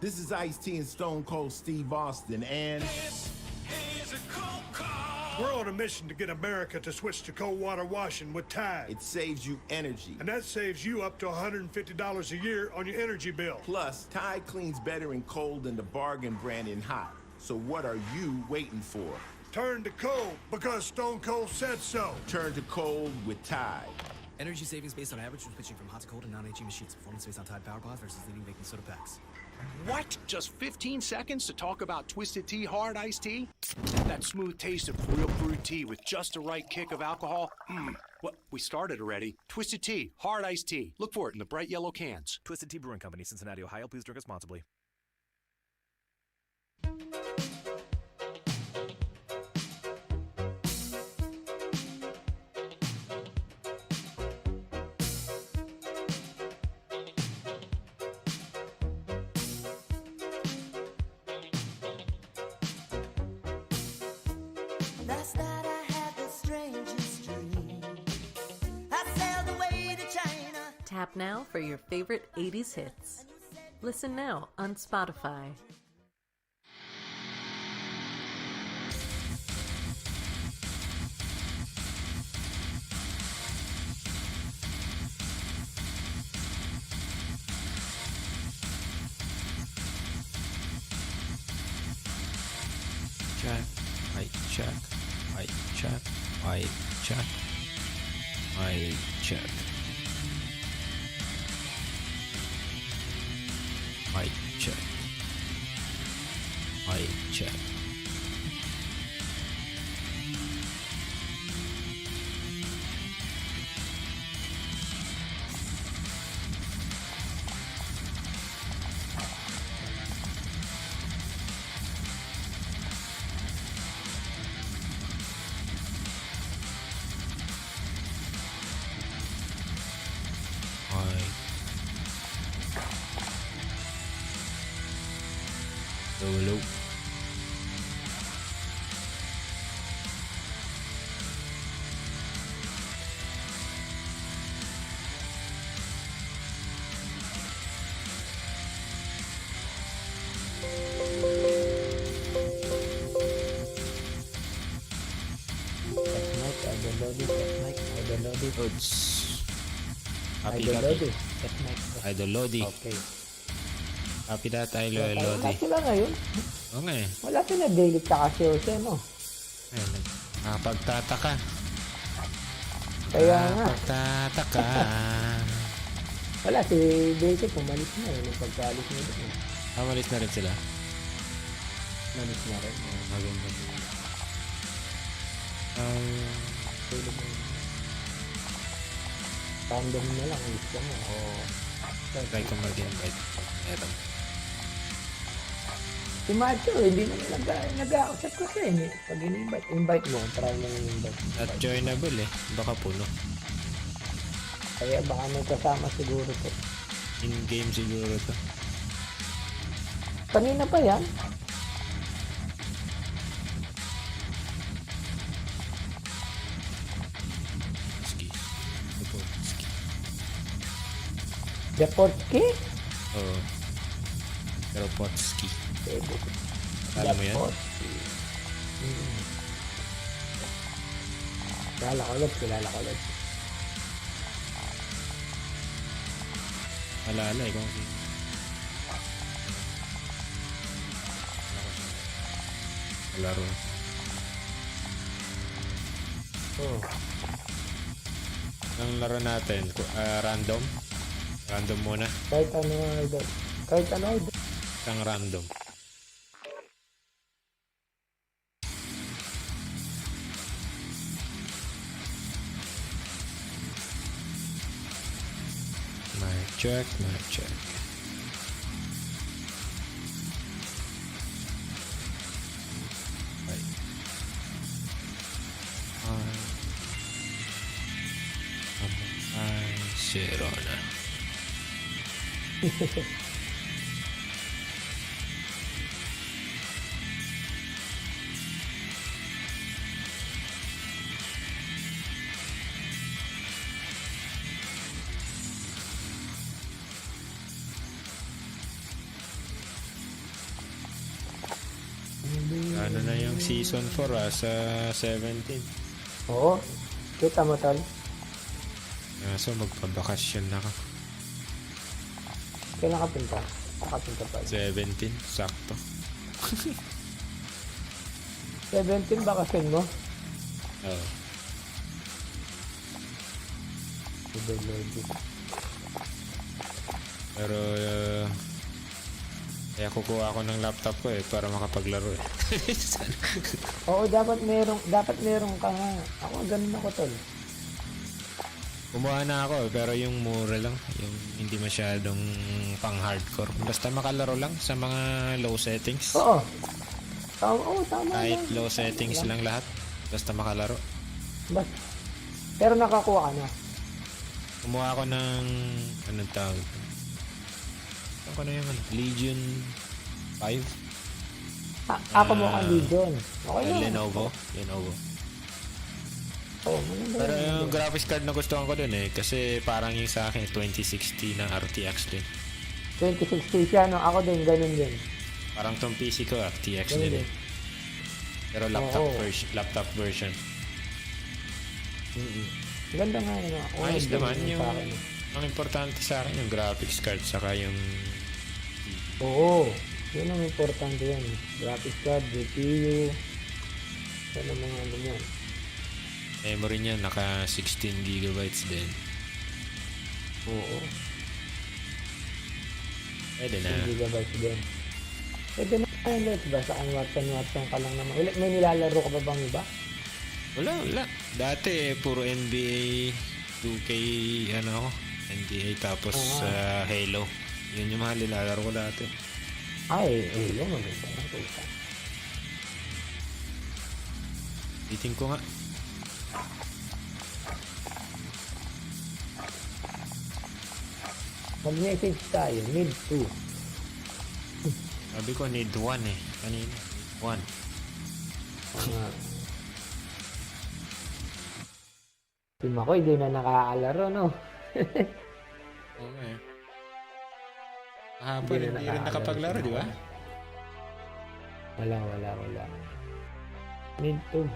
This is Ice-T and Stone Cold Steve Austin, and This is a cold call. We're on a mission to get America to switch to cold water washing with Tide. it saves you energy. And that saves you up to $150 a year on your energy bill. Plus, Tide cleans better in cold than the bargain brand in hot. So what are you waiting for? Turn to cold because Stone Cold said so. Turn to cold with Tide. Energy savings based on average when switching from hot to cold and non-HE machines. Performance based on Tide Power Pods versus leading baking soda packs. What? Just 15 seconds to talk about Twisted Tea Hard Iced Tea? That smooth taste of real brewed tea with just the right kick of alcohol? Well, we started already. Twisted Tea Hard Iced Tea. Look for it in the bright yellow cans. Twisted Tea Brewing Company, Cincinnati, Ohio. Please drink responsibly. Last night I had the strangest dream. I sailed away to China. Tap now for your favorite 80s hits. Listen now on Spotify. Check, mic check, mic check, mic check, mic check. Mic check. Mic check. Mic. Hello. Lods. Copy, copy. Idol Lodi. Okay. Copy that, Idol Wala Lodi. sila ngayon. Oo nga eh. Wala sila daily kasi Jose, no? Ayun, nakapagtataka. Kaya nga. Nakapagtataka. Wala, si Daisy pumalis na eh. Nung pagkalis niya doon. Malis na rin sila. Malis na rin. Maganda. Tulog na yun. Random na lang ang gusto mo. O, Try ko mag-invite. Meron. si Macho, hindi naman nag-aakit kasi eh. Pag invite mo, try mo yung invite. Not joinable eh. Baka puno. Kaya baka may kasama siguro to. In-game siguro to. Kanina pa yan? Ski. Ito, ski. Deportski? Oo. Pero potski. Pwede. Alam mo yan? Deportski. Kilala ko ulit. Alala eh kung sino. Laro. Oh. Ang laro natin, random. Random muna. Kahit ano idol. Kahit ano idol. Isang random. Mic check, mic check. Right. Zero na. Ano na yung season 4 sa 17. Oo. Kita mo, tol. So magpabakasyon na ka. Kailan ka punta? Nakapunta pa. 17, sakto. 17 bakasyon mo? Oo. Pero kaya kukuha ako ng laptop ko para makapaglaro Oo, dapat merong ka nga. Ako, ganun ako, tol. Kumuha na ako pero yung mura lang, yung hindi masyadong pang hardcore. Basta makalaro lang sa mga low settings. Oo. Tama Kahit lang. low settings lang lahat. Basta makalaro. Bas. Pero nakakuha ka na. Kumuha ako ng anong tawag? Ano na yung Legion 5? Ako mo ang Legion. Okay na. Lenovo. Oo, maganda Pero yun. yung graphics card na gustuhan ko dun kasi parang yung sa akin 2060 na RTX din. 2060 siya, no? Ako din, ganun din. Parang tong PC ko RTX Ganun din. din. Pero laptop version. Ganda nga yun. Ayos naman yung sa akin. ang importante sa akin yung graphics card saka yung Oo. Yun ang importante yan. Graphics card, GPU. Yan ang mga ano yan. memory niya naka 16 gigabytes din. Oo. Pwede na. 1 gigabytes din. Pwede na yan, let's ba? Saan Watson ka lang naman. May nilalaro ka pa bang iba? Wala. Dati puro NBA 2K ako. NBA tapos Halo. Yun yung mga nilalaro ko dati. Ay, yun maganda. Biting ko nga. Mag-message tayo. Need 2. Sabi ko need 1 kanina. 1. Si Makoy, di na nakaalaro, no? Okay. Kahapon, hindi rin nakapaglaro, di ba? Wala. Need 2.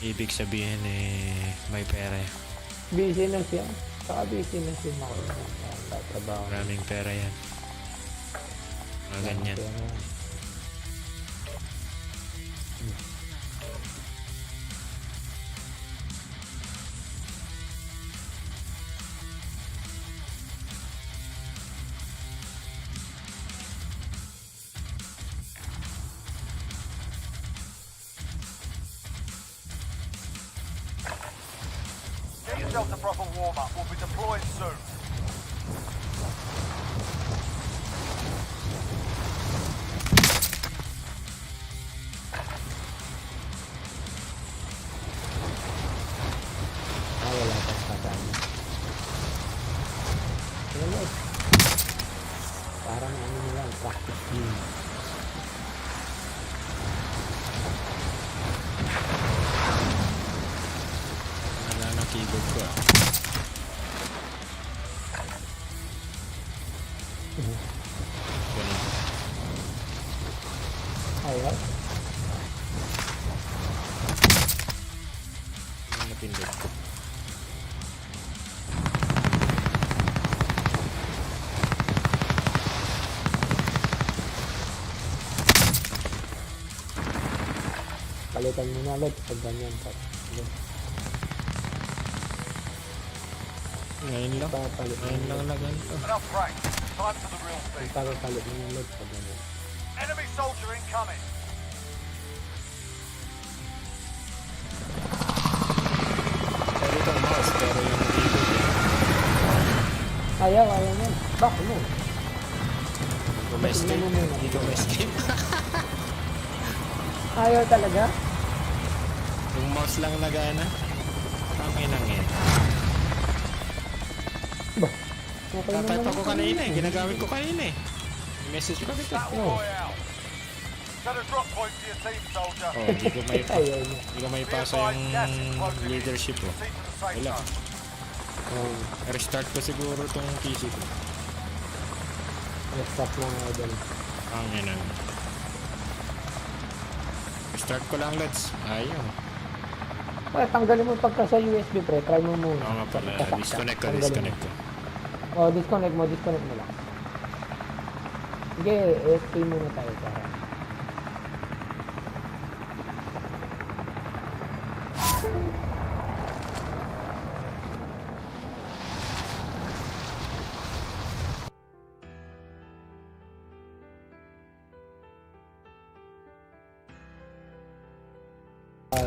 Ibig sabihin may pera. Busy na siya. Saka busy na si Makoy. Trabaho. Maraming pera yan. Mga ganyan. Get yourself a proper warm-up. We'll be deploying soon. Wala pa kasama. Wala. Parang ano nila, practice game. Wala na keyboard ko. Ganun. Ayun. Ano napindot ko? Palitan mo na ulit pag ganyan. Ngayon lang. Papalit mo Ngayon na lang ulit. na ganito. Enough break. Time for the real thing. Papalit mo na ulit pag ganyan. Enemy soldier incoming. Pwede itong mouse pero yung keyboard Ayaw mo. Back mo. escape. Hindi ko ma-escape. Ayaw talaga? Yung mouse lang nagana. Tangin yan. Okay Tatype naman ako kanina ginagamit ko kanina Message ko dito. Battle Royale. Set a drop point for your team, soldier. Hindi ko may Ayaw mo. Hindi ko may pasa yung leadership ko. Proceed to the safe Wala. zone. Restart ko siguro tong PC ko. Stop na nga idol. Ang ina. Start ko lang, Lods. Ayaw. Tanggalin mo pagka sa USB pre, try mo muna. Oo nga pala. Disconnect ko. Disconnect mo lang. Sige, SP muna tayo para.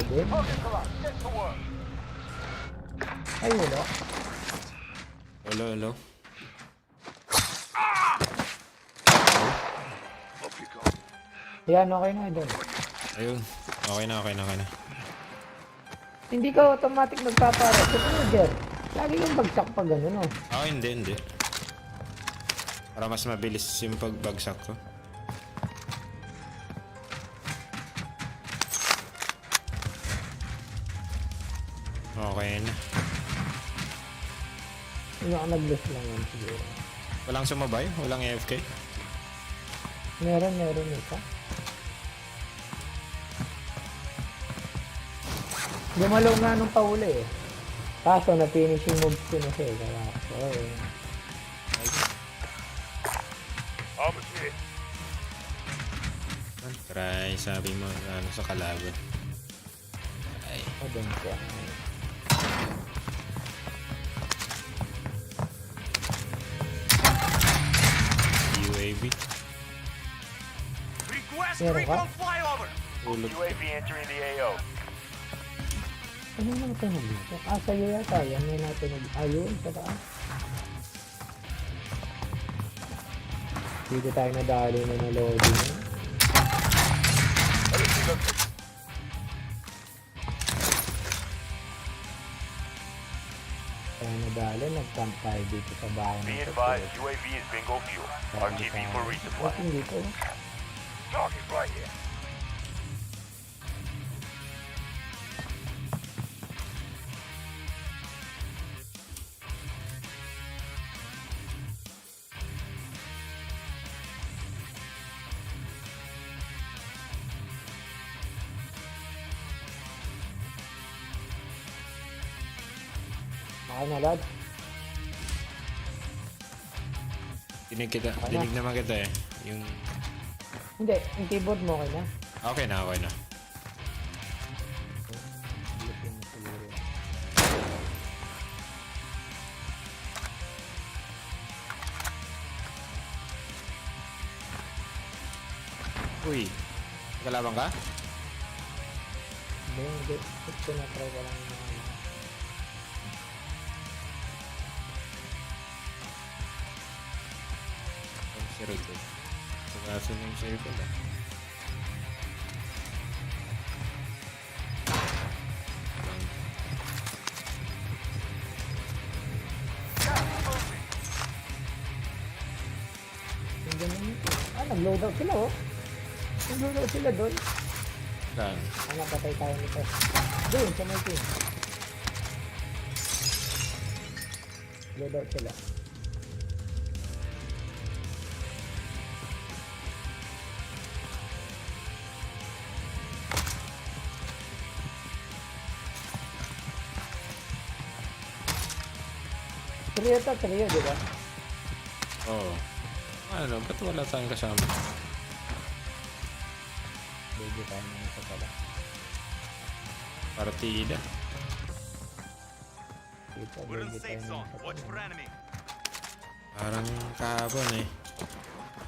Din. Target locked. Get to work. Ay, wala. Hello. Yan, okay na idol. Ayun. Okay na. Hindi ka automatic nagpapara. Ito na, Jer. Lagi yung bagsak pa gano'n, no? Hindi. Para mas mabilis yung pagbagsak ko. Okay na. Yung ako nag-list lang yan siguro. Walang sumabay? Walang AFK? Meron isa. Gumalaw nga nung pahuli eh. Kaso na finishing moves ko na siya eh. Kaya, okay. Almost hit. Try, sabi mo sa kalaban. Ay. Doon siya. UAV. Request Meron ka? recon flyover. Ulog. UAV entering the AO. Ano naman ito nag-list? Sa'yo yata. Yan may natin ayun sa taas. Dito tayo nadali na loading. Tayo nadali. Nag-camp tayo dito sa bahay. Be advised, UAV is bingo fuel. RTB for resupply. Hindi ko. Target right here. Okay na, lad. Dinig naman kita eh. Yung... Hindi, yung keyboard mo okay na. Okay na. Uy, kalaban ka? Hindi. Ito na try ko lang. Si Rico. Sagasin yung si Rico na. Nag-load out sila oh. Nag-load out sila doon. Saan? Napatay tayo nito. Doon, sa may team. Load out sila. Trio, di ba? Oo. Ano, ba't wala tayong kasama? Baby tayo na ito pala. Partida. We're in the safe zone. Watch for enemy. Parang kahapon eh.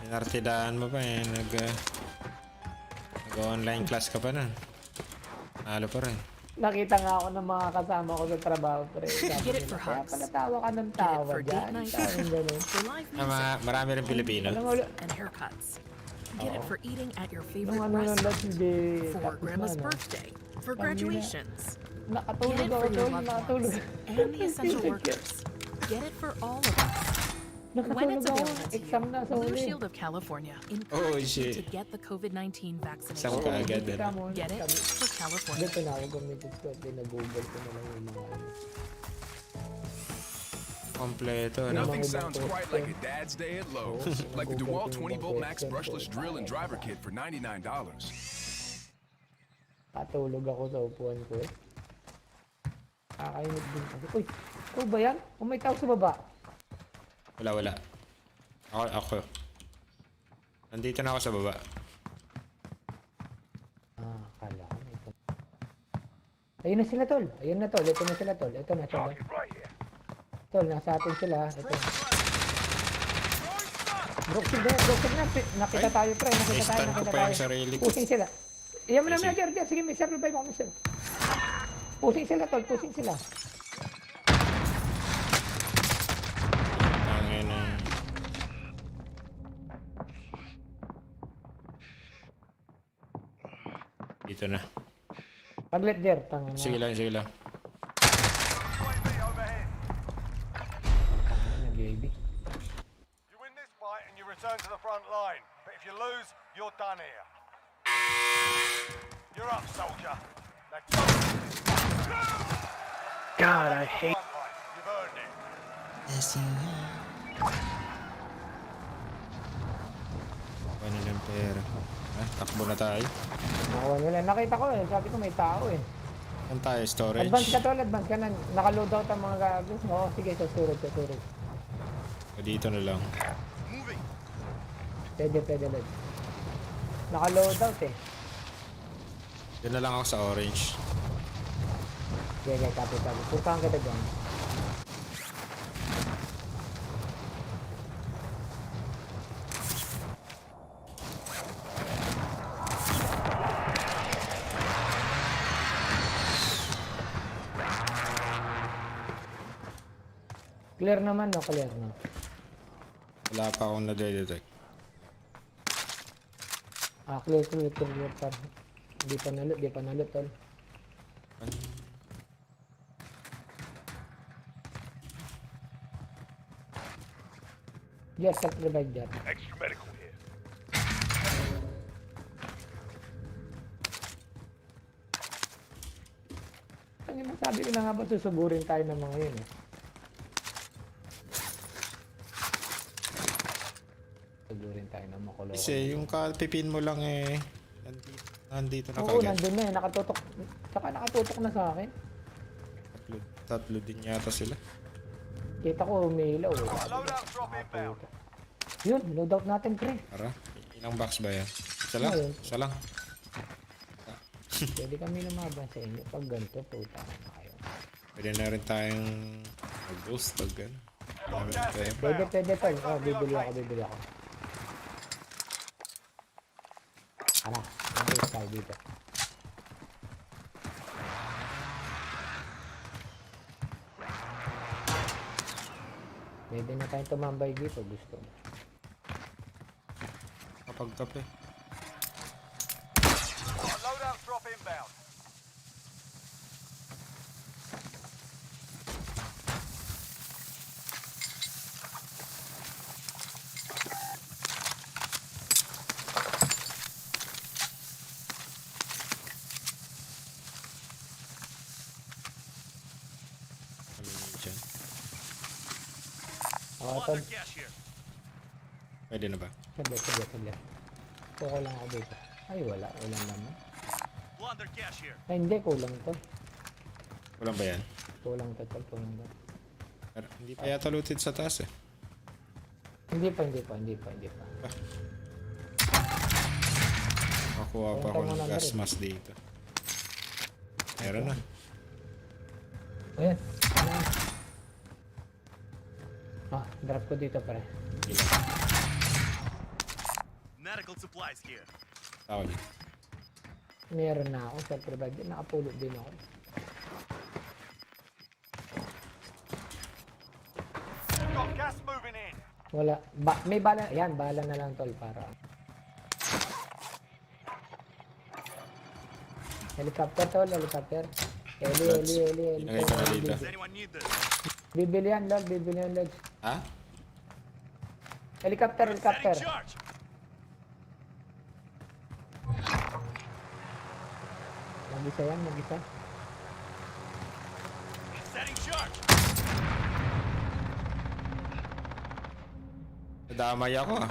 Inartidaan mo pa eh. Nag-online class ka pa nun. Halo pa rin. Nakita nga ako ng mga kasama ko sa trabaho. Get it for Kaya hugs. pala tawa ka ng tawa dyan. Tawang ganun. For live music Marami rin Pilipino. Alam mo, and haircuts. Get it for eating at your favorite nung ano restaurant. hindi. For grandma's birthday. For graduations. Get Nakatulog it ako for your doon. loved Nakatulog. ones and the essential workers. Get it for all of us. When Nakatulog it's ako. available to Exam na you, sa Blue uli. Shield of California Oh, encourages you shit. to get the COVID-19 Isang vaccination. kaagad eh. Get it for Hindi, California. tinawag ko minutes ko. Pinag-google ko na lang yung mga ano. Kompleto, Yung no? mga ibang Sounds quite like question. a dad's day at Lowe's. Oh, Like the DeWalt nagugulat yung 20 volt ibang max question brushless ko. drill and driver kit for $99. Patulog ako sa upuan ko eh. Kakainit din kasi. Uy, ikaw ba yan? O may tao sa baba? Wala. Ako. Nandito na ako sa baba. Kala ko may tao. Ayun na sila, tol. Ayun na, tol. Ito na sila, tol. Ito na, tol. Tol, nasa atin sila. Ito. Broken na. Nakita tayo, pre. Stun ko pa yung sarili ko. Pusing sila. Iyan mo na, Sige. Jer. Sige, may self-revive ako, mister. Pusing sila, tol. Pusing sila. Tangin na. Dito na. Paglet, Jer. Tangin na. Sige lang. UAV overhead. Tangin na, baby. You win this fight and you return to the front line. But if you lose, you're done here. You're up, soldier. Now go. God, I hate. You've earned it. Ano ng pera? Takbo na tayo. Nakuha nila. Nakita ko eh. Sabi ko may tao eh. Saan tayo? Storage? Advance ka, tol. Advance ka na. Naka-load out ang mga gagawin. Oo, sige. Sa storage. Dito na lang. Pwede, Lord. Naka-load out eh. Diyan na lang ako sa orange. Sige, copy. Puntahan kita dyan. Clear naman, no? Clear na. Wala pa akong nade-detect. Clear, par. Di pa nalot, tol. Just self-revive dyan. Extra medical here. Ano yung sabi ko na nga ba susuburin tayo ng mga yun eh. Susuburin tayo ng makuloko. Kasi yung pipin mo lang eh. Nandito na Oo, kagad. nandun na eh. Nakatutok. Saka nakatutok na sa akin. Tatlo din yata sila. Kita ko may ilaw eh. Loadout drop inbound. Yun, loadout natin pre. Tara. Ilang box ba yan? Isa lang. Ayun. Isa lang. Pwede kami lumaban sa inyo. Pag ganito, puta na kayo. Pwede na rin tayong mag-ghost pag gano'n. Marami na tayo. Pwede tol. Oh, bibili ako. Tara, nandito tayo dito. Pwede na tayong tumambay dito, gusto mo. Kapag kape. Loadout drop inbound. Ano yun dyan? Tol. Pwede na ba? Saglit. Kuko lang ako dito. Ay, wala naman. Ay, hindi. Kulang to. Walang ba yan? Kulang to. Pero hindi pa yata looted sa taas eh. Hindi pa. Makuha pa ako ng gas mask dito. Meron na. Ayan. Drop ko dito pare. Ilan? Medical supplies here. Tao niya. Meron na ako. Self-revive din. Nakapulot din ako. Got gas moving in. Wala. May bala. Yan, bala na lang tol para. Helicopter tol, helicopter. Heli. Pinakita na dito. Anyone need this? Bibili yan, lol. Ha? Helicopter. Charge. Mag-isa yan. Setting charge. Nadamay ako ah.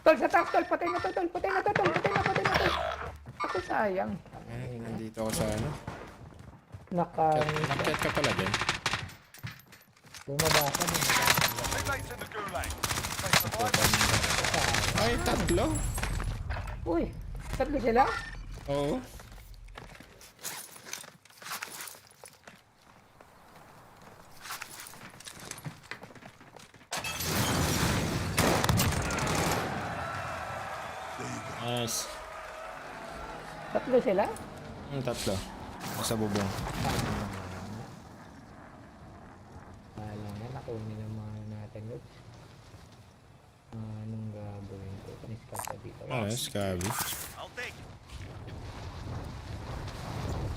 Tol, sa top, tol. Patay na to, tol. Patay na to, tol. Patay na, tol. Ako sayang. Nandito ako sa ano. Nakit ka pala dyan. Bumaba ka. Teammates in the gulag. They survived. Ay, tatlo. Uy, tatlo sila? Oo. Nice. Tatlo sila? Tatlo. Sa bubong. Alam na, nakunin ang mga natin, Lods. Anong gagawin ko? Paniskat ka dito. Nice, Scabby. I'll take it.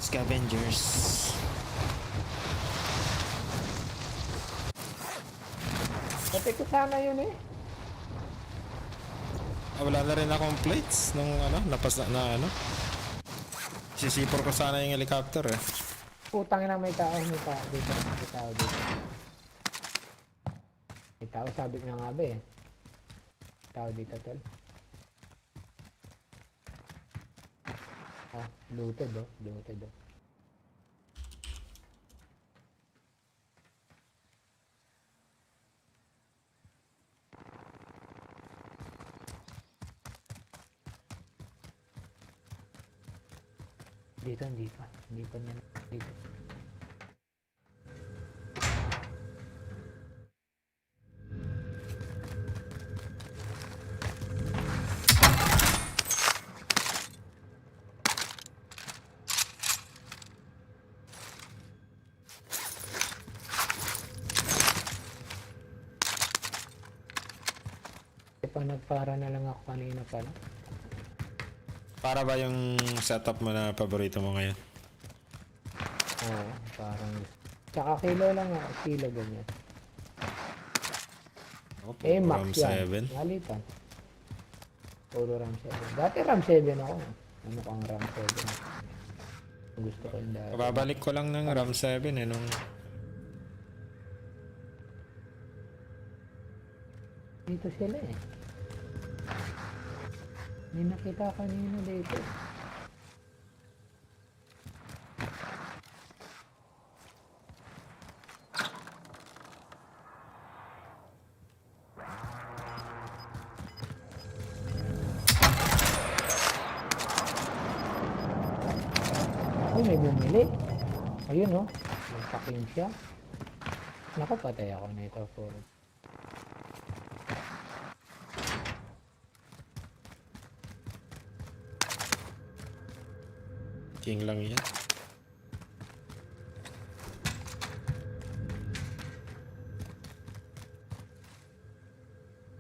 Scavengers. Pati ko sana yun eh. Wala na rin akong plates nung ano, napas na ano. Sisipor ko sana yung helicopter eh. Putang ina, may tao dito. May tao dito. May tao, sabi nga nga ba eh. May tao dito, tol. Ah, looted oh. Looted oh. Dito, hindi pa. Hindi pa niya. Dito. Nagpara na lang ako kanina pala. Para ba yung setup mo na paborito mo ngayon? Oo, parang... Tsaka kilo lang ako. Kilo ganyan. Eh, max yan. Malitan. Puro RAM 7. Dati RAM 7 ako. Ano kang RAM 7? Gusto ko yung dati. Babalik ko lang ng RAM 7 eh nung... Dito sila eh. May nakita kanina dito. Ay, may bumili. Ayun oh. Nagpakin siya. Naku, patay ako nito for... King lang yan.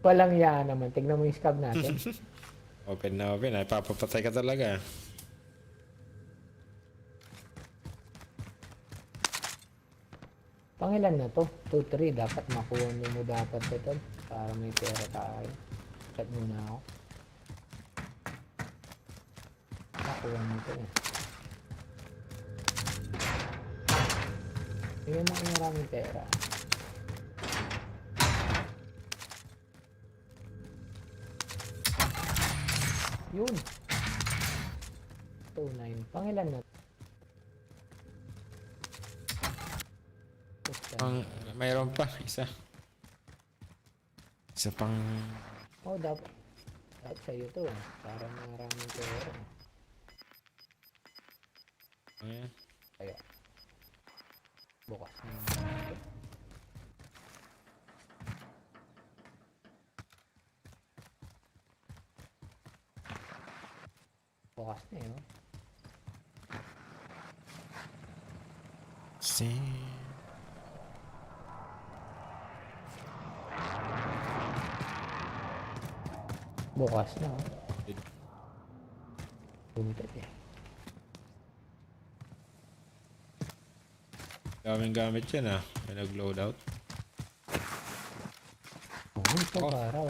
Walang yan naman. Tignan mo yung scab natin. Open na open. Ay, papapatay ka talaga. Pangilan na to? 2-3. Dapat makuha nyo mo dapat ito. Para may pera tayo. Chat muna ako. Nakuha nyo ito eh. Bigyan mo ang maraming pera. Yun. 2-9. Pangilan na? Mayroon pa. Isa. Isa pang... Oh, dapat sa'yo to. Para maraming pera. Ayan. Kaya. Bukas na. Bukas na yun. Bukas na. Bumitat eh. Daming gamit yan ah. May nag-load out. Oh, ito para.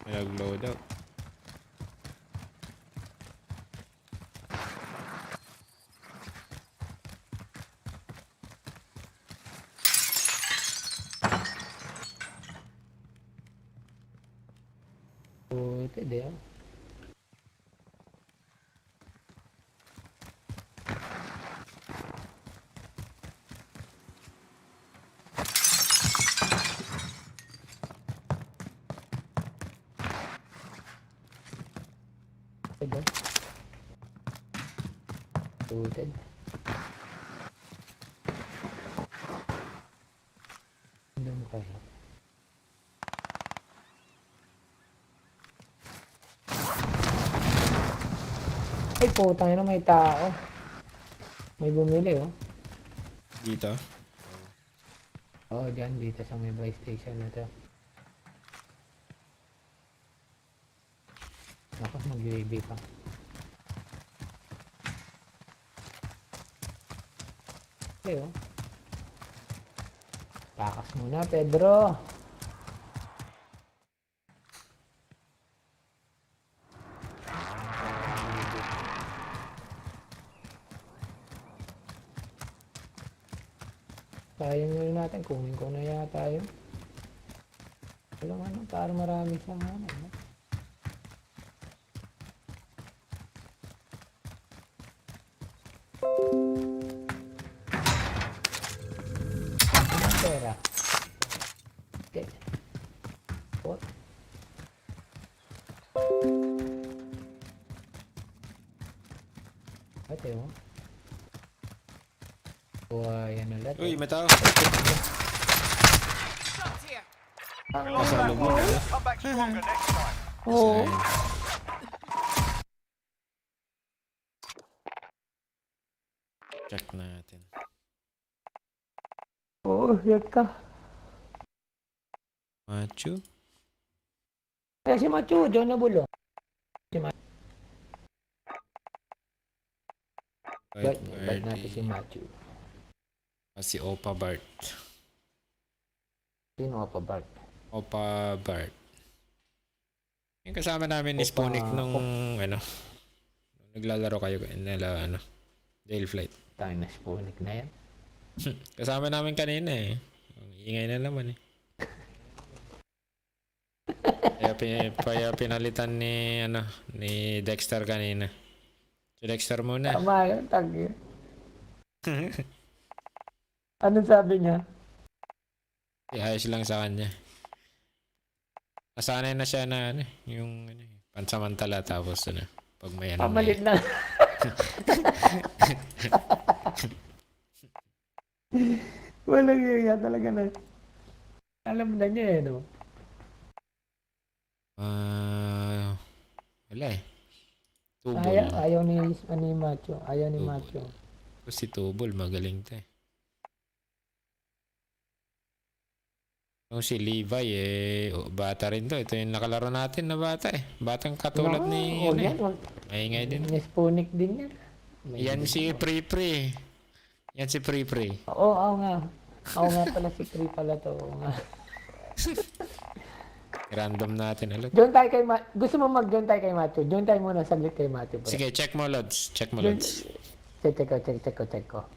May nag-load out. Puti, di ah. Diba? Suited. Ano mo kaya? Ay, putang ina, may tao. May bumili, oh. Dito. Oo, dyan, dito sa may buy station na to. Nakas, mag-UAV pa. Okay, oh. Takas muna, Pedro. Sayang yun natin, kunin ko na yata yun. Walang ano, para marami siyang ano. No? Anong pera? Okay. What? Ate mo? Yan ulit. Uy, may tao. We lost that war. Come back stronger next time. Oo. Check natin. Oo, yak ka. Machu. Kaya si Machu, John Nabulo. Si Machu. Ba't natin si Machu? Si Opa Bart. Sino ka pa, Bart? Opa Bart. Yung kasama namin ni Opa- Spoonik nung ano. Nung naglalaro kayo nila ano. Jail flight. Tayo na Spoonik na yan. Kasama namin kanina eh. Ang ingay na naman eh. Kaya pinalitan ni ano ni Dexter kanina. Si Dexter muna. Tama yun, tagi. Anong sabi niya? Ayos lang sa kanya. Nasanay na siya na ano, yung ano, pansamantala tapos ano, pag may ano. Pamalit na. Walang iya talaga na. Alam na niya eh, no? Wala eh. Tubol. Ayaw ni Macho. Ayaw ni Tubol. Macho. Si Tubol, magaling to eh. Yung si Levi eh, bata rin to. Ito yung nakalaro natin na bata eh. Batang katulad ni Oh, ano eh. yan. Maingay din. May Spoonik din yan. Yan si Pri. Yan si Pri. Oo nga. Oo nga pala si Pri pala to. Oo nga. Random natin ulit. Join tayo kay Gusto mo mag-join tayo kay Macho? Join tayo muna saglit kay Macho. Bro. Sige, check mo loads. Check mo Join- loads. Check ko.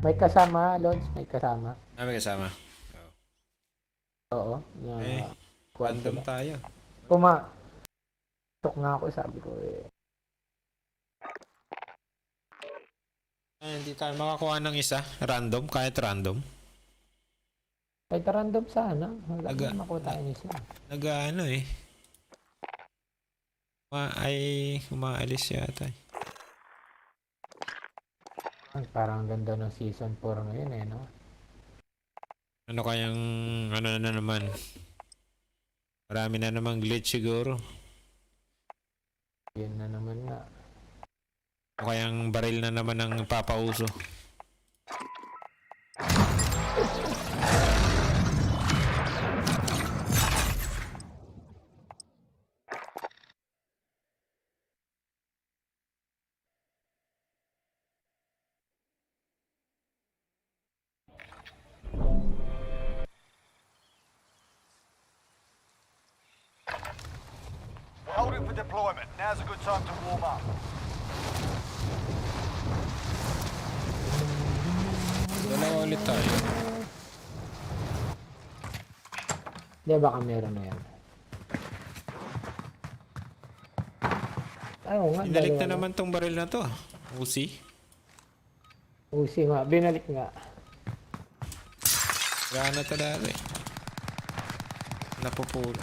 May kasama, Lods. May kasama. May kasama. Oo. Eh, random tayo. Tok nga ako, sabi ko eh. Hindi tayo makakuha ng isa. Random, kahit random. Kahit random sana. Wala Aga- naman makuha tayo niya. Nag-ano eh. Umaalis yata eh. Parang ang ganda ng season 4 ngayon eh, no? Ano kayang, ano na naman. Marami na namang glitch siguro. Yun na naman nga. O kayang baril na naman ang papauso. We're holding for deployment. Now's a good time to warm up. Dalawa ulit tayo. Di baka meron na yan. Ay, oo nga. Binalik dalawa na naman tong baril na to. Uzi. Usi nga. Binalik nga. Wala na talaga eh. Napupulo.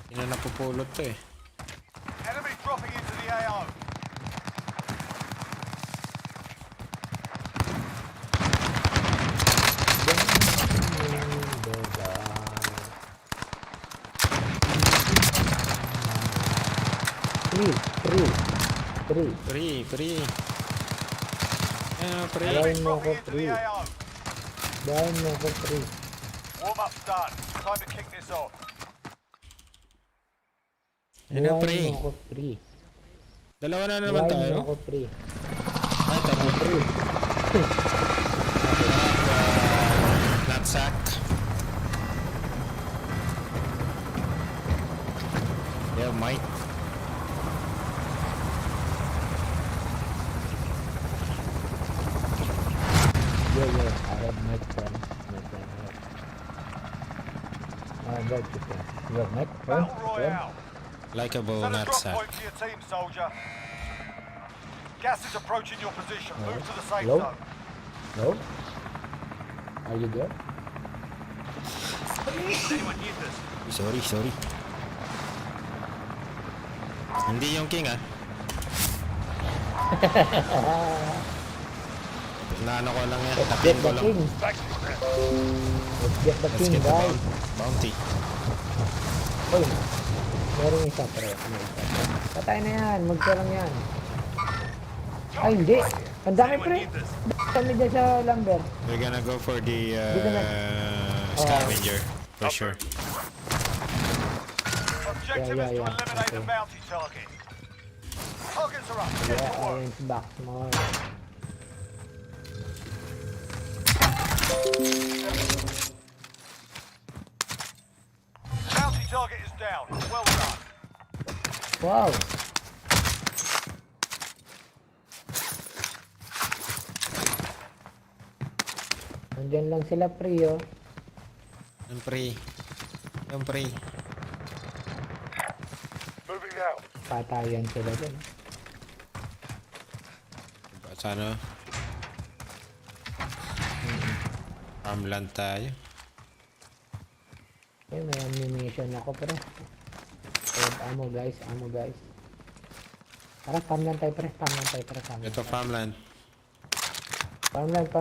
Hindi na napupulot to eh. Enemy dropping into the AO. Free. Free. Ah, free. Dahil mo ako Dropping into free. the AO. Dahil mo ako free. Warm up's done. Time to kick this off. Yan na, Dahil free. mo ako free. Dalawa na naman Dahil tayo. mo ako free. Ay, tama. Free. Knapsack. Yeah, Mike. Yeah. I have my friend. I got you, friend. You have my friend? Battle Royale. Likeable Set a drop knapsack. point for your team, soldier. Gas is approaching your position. Move to the safe Hello? zone. No? Are you there? Anyone need this? Sorry. Hindi yung king ah. Naano ko lang yan. Let's Tapin get ko the lang. king. Let's get the Let's king, get the guys. bounty. Uy, meron isa pre. May isa. Patay na yan. Magkarang yan. Ay, hindi. Ang dami pre. Kami dyan sa lumber. We're gonna go for the Dito na. scavenger. For sure. Objective Yeah, is to yeah. eliminate the Okay. bounty target. Targets are up. Get Yeah, to work. orange box mo. Bounty target is down. Well done. Wow. Nandyan lang sila pre, oh. Yung pre. Moving out. Patayan sila dyan. Sana. Farmland tayo. Eh, may ammunition ako pre. Ammo guys. Tara, farmland tayo pre. Ito farmland. Farmland.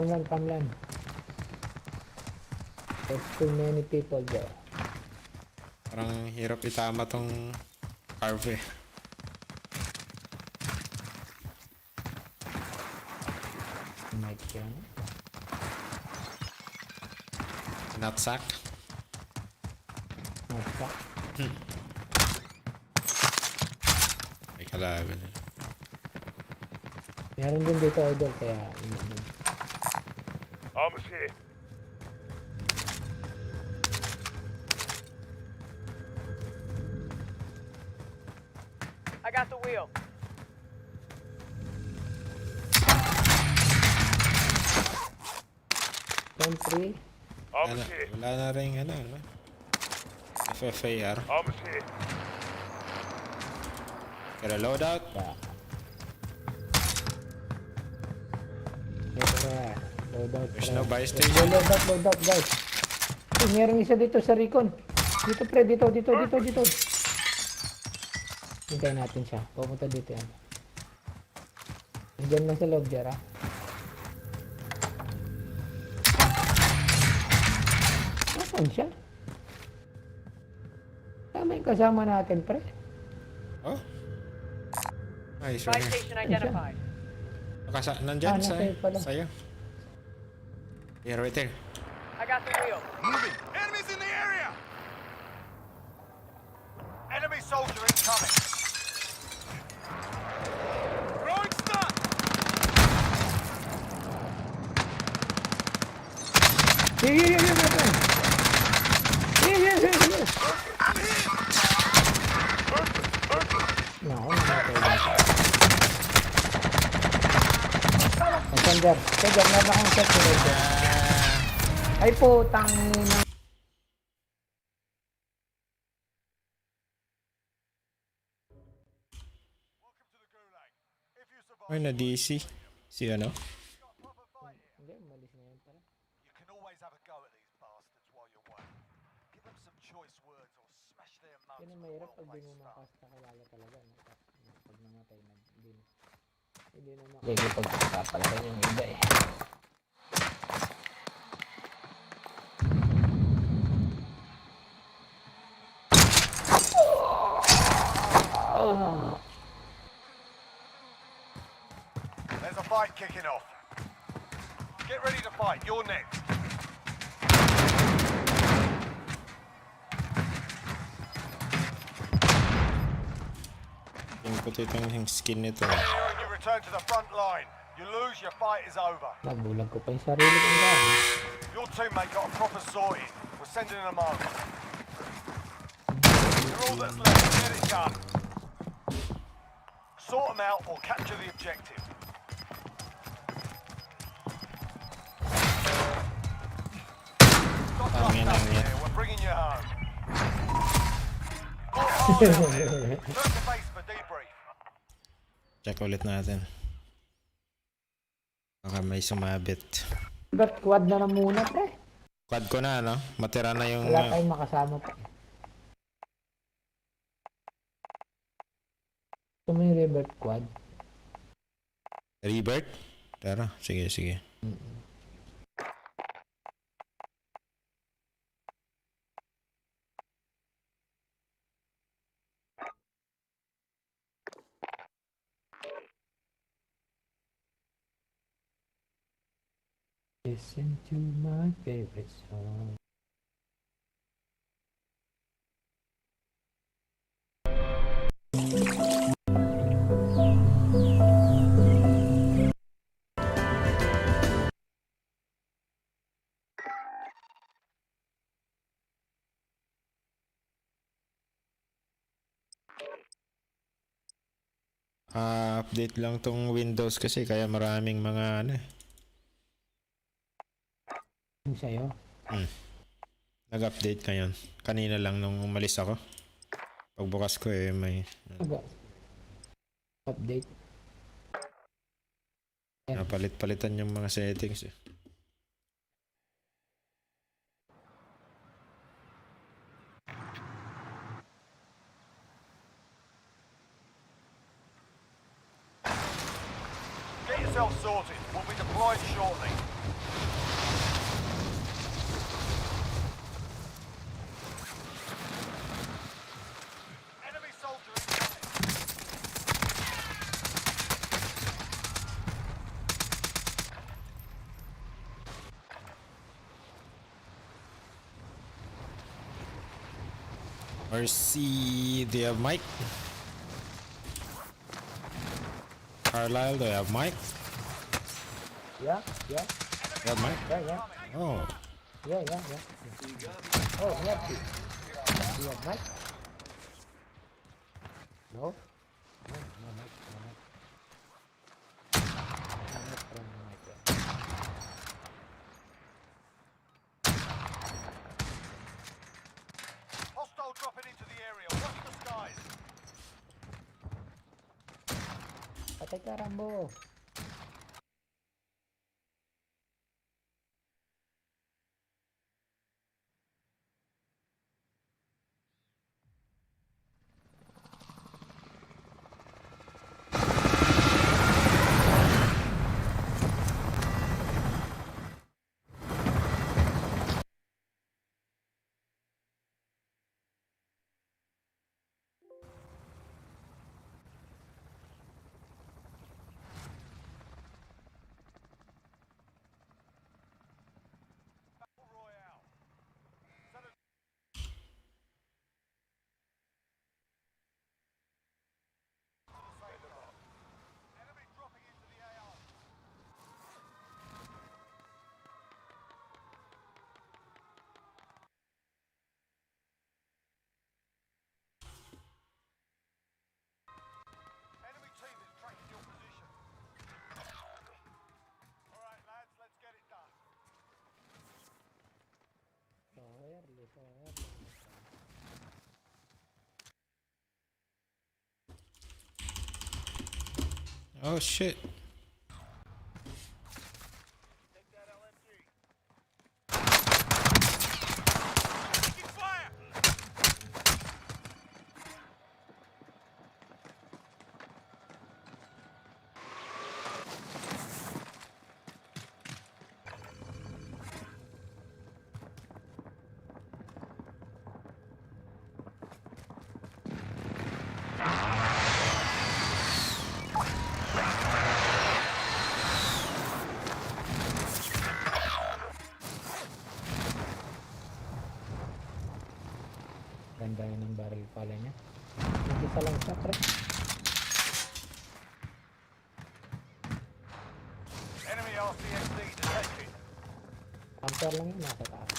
There's too many people there. Parang hirap itama tong carve eh. Mic yan. Knapsack. Nasa. May kalaban. Meron din dito idol kaya Armor's here. I got the wheel. Country. Wala na rin ano. FFAR. Armor's here. Get a loadout. Yeah. Ito na. Loadout. There's pre. no buy Let's go, station. loadout guys. Hey, meron isa dito sa Recon. Dito pre, dito. Hintayin natin siya. Pupunta dito yan. Nandiyan lang sa loob, Jera. Saan siya? Tama yung kasama natin, pre. Oh? Ay, sorry. Station identified. Nandyan nasa'yo pala. sa'yo. Yeah, right there. Moving. Enemies in the area. Enemy soldier incoming. Throwing stun. Sige, my friend. Sige. Naku, namatay na siya. Sender, meron akong set sender. Ay putang ina. Ay, na-DC. Si ano? Hindi, umalis na yan pala. You can always have a go at these bastards while you're away. Give them some choice words or smash their Yan ang mouths with mahirap pag railway di mo stuff. makakilala talaga. No? Pag namatay na, hindi na makikipagkakapalakan yung iba eh. There's a fight kicking off. Get ready to fight. You're next. Yung puti itong skin nito. Here and you return to the front line. You lose, your fight is over. Nagulag ko pa yung sarili kong gamit. Your teammate got a proper sorting. We're sending them over. You're all that's left. Get it done. Sort them out or capture the objective. Stop Tangin lang yan. there. We're bringing you home. Fought hard out there. Turn to base for debrief. Check ulit natin. Baka may sumabit. But quad na muna, pre. Quad ko na, no? Matira na yung... Wala tayong makasama pa. Ito mo yung revert quad. Rebirth? Tara, sige. Listen to my favorite song. Update lang tong Windows kasi kaya maraming mga ano eh. Yung sa'yo? Nag-update ngayon. Kanina lang nung umalis ako. Pagbukas ko eh may Update. napalit-palitan yung mga settings eh. Get yourself sorted. We'll be deployed shortly. Enemy soldier incoming. RC, do you have mic? Carlisle, do you have mic? Yeah. You have mic? Yeah. Oh, Yeah. Oh, we have to. Do you have mic? No? No mic. No mic from the mic, yeah. Hostile dropping into the area. Watch the skies. Patay ka, Rambo. Oh shit. Taking fire! Ganda yun ng barrel pala niya. Nag-isa lang siya, pre. Enemy RCXD detected. Camper lang yun, nasa taas.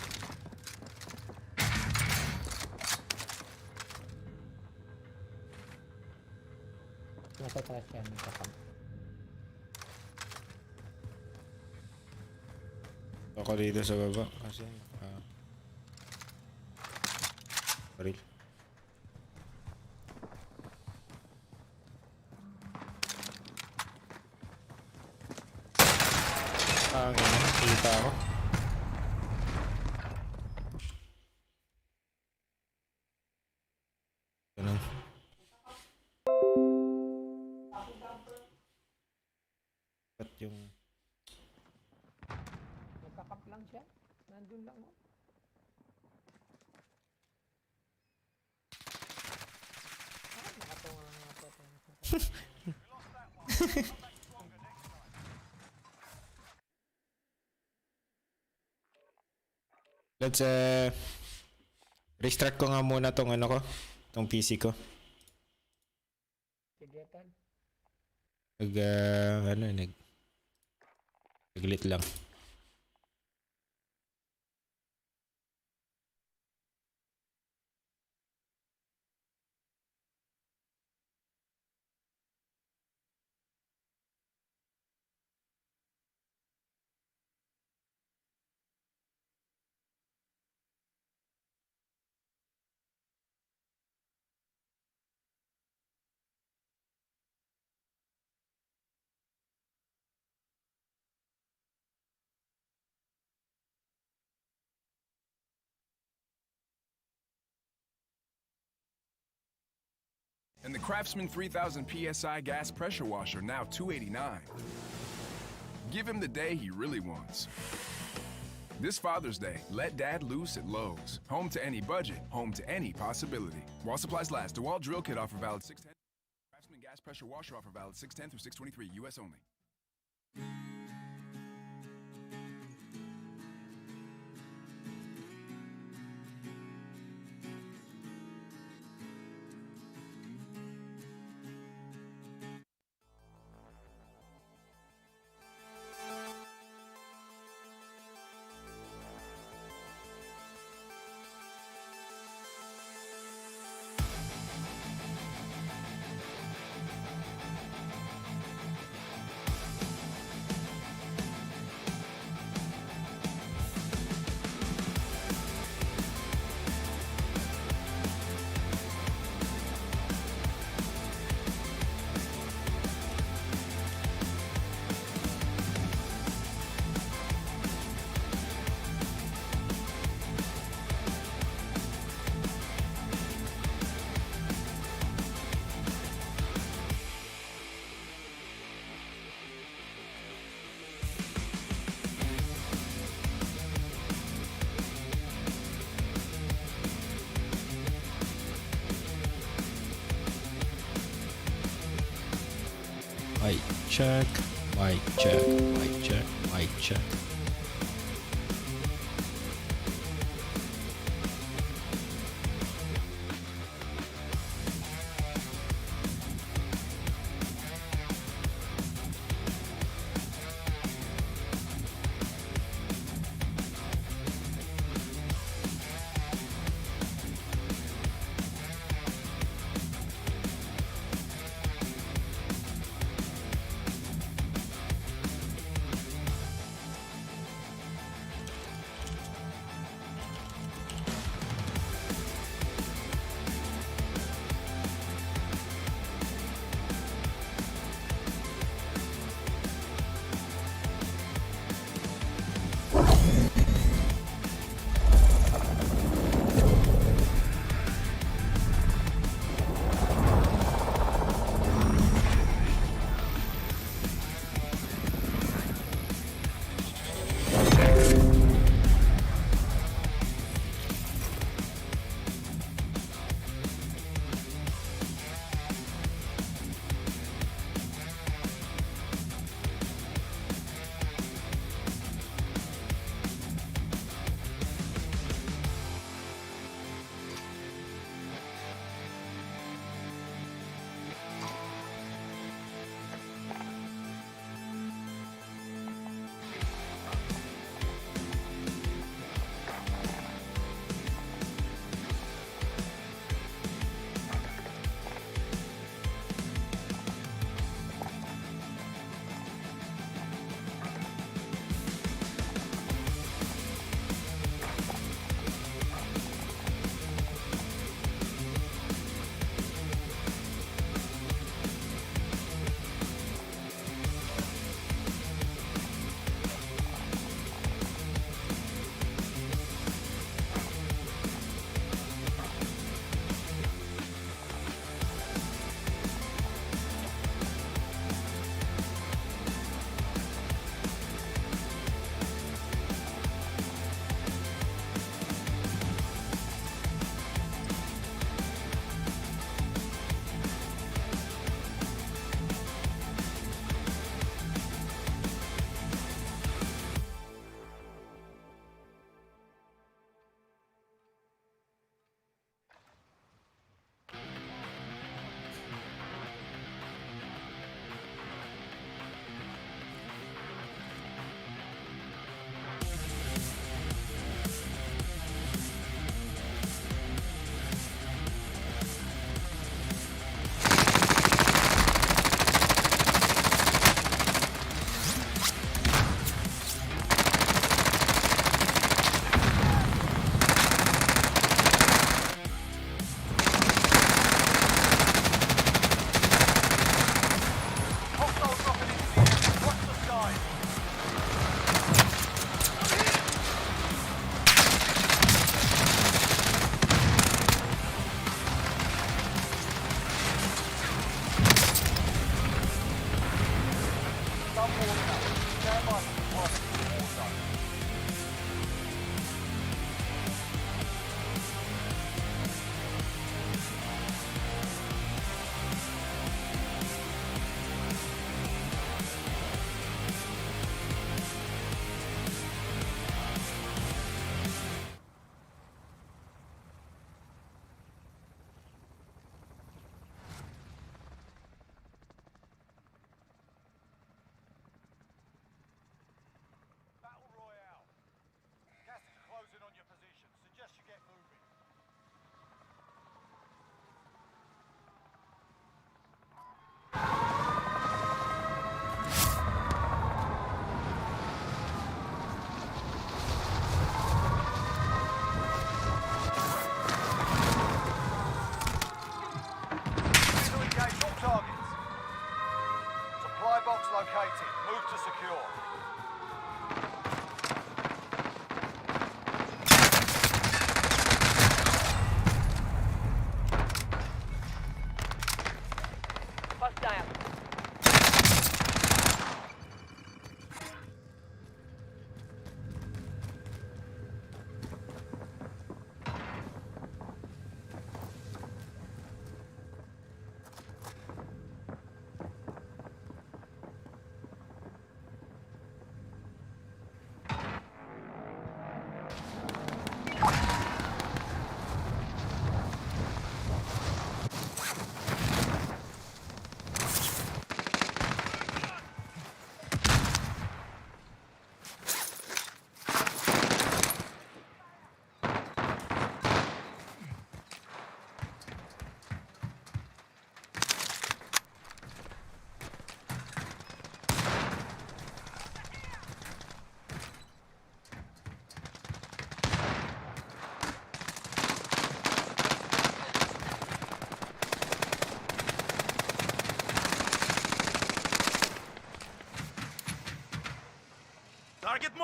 Nasa taas yan, nagkakam. Ako dito sa baba kasi baril. Kita ako. Ganun. Ba't yung Nagkakap lang siya. Nandun lang, oh. Ah, nakatunga nga po. let's restart ko nga muna tong ano ko, tong PC ko. Sige, Tan. Naglit lang. And the Craftsman 3000 PSI gas pressure washer, now $289. Give him the day he really wants. This Father's Day, let Dad loose at Lowe's. Home to any budget, home to any possibility. While supplies last, DeWalt drill kit offer valid 610. Craftsman gas pressure washer offer valid 610 through 623, U.S. only. Mic check, mic check, mic check, mic check.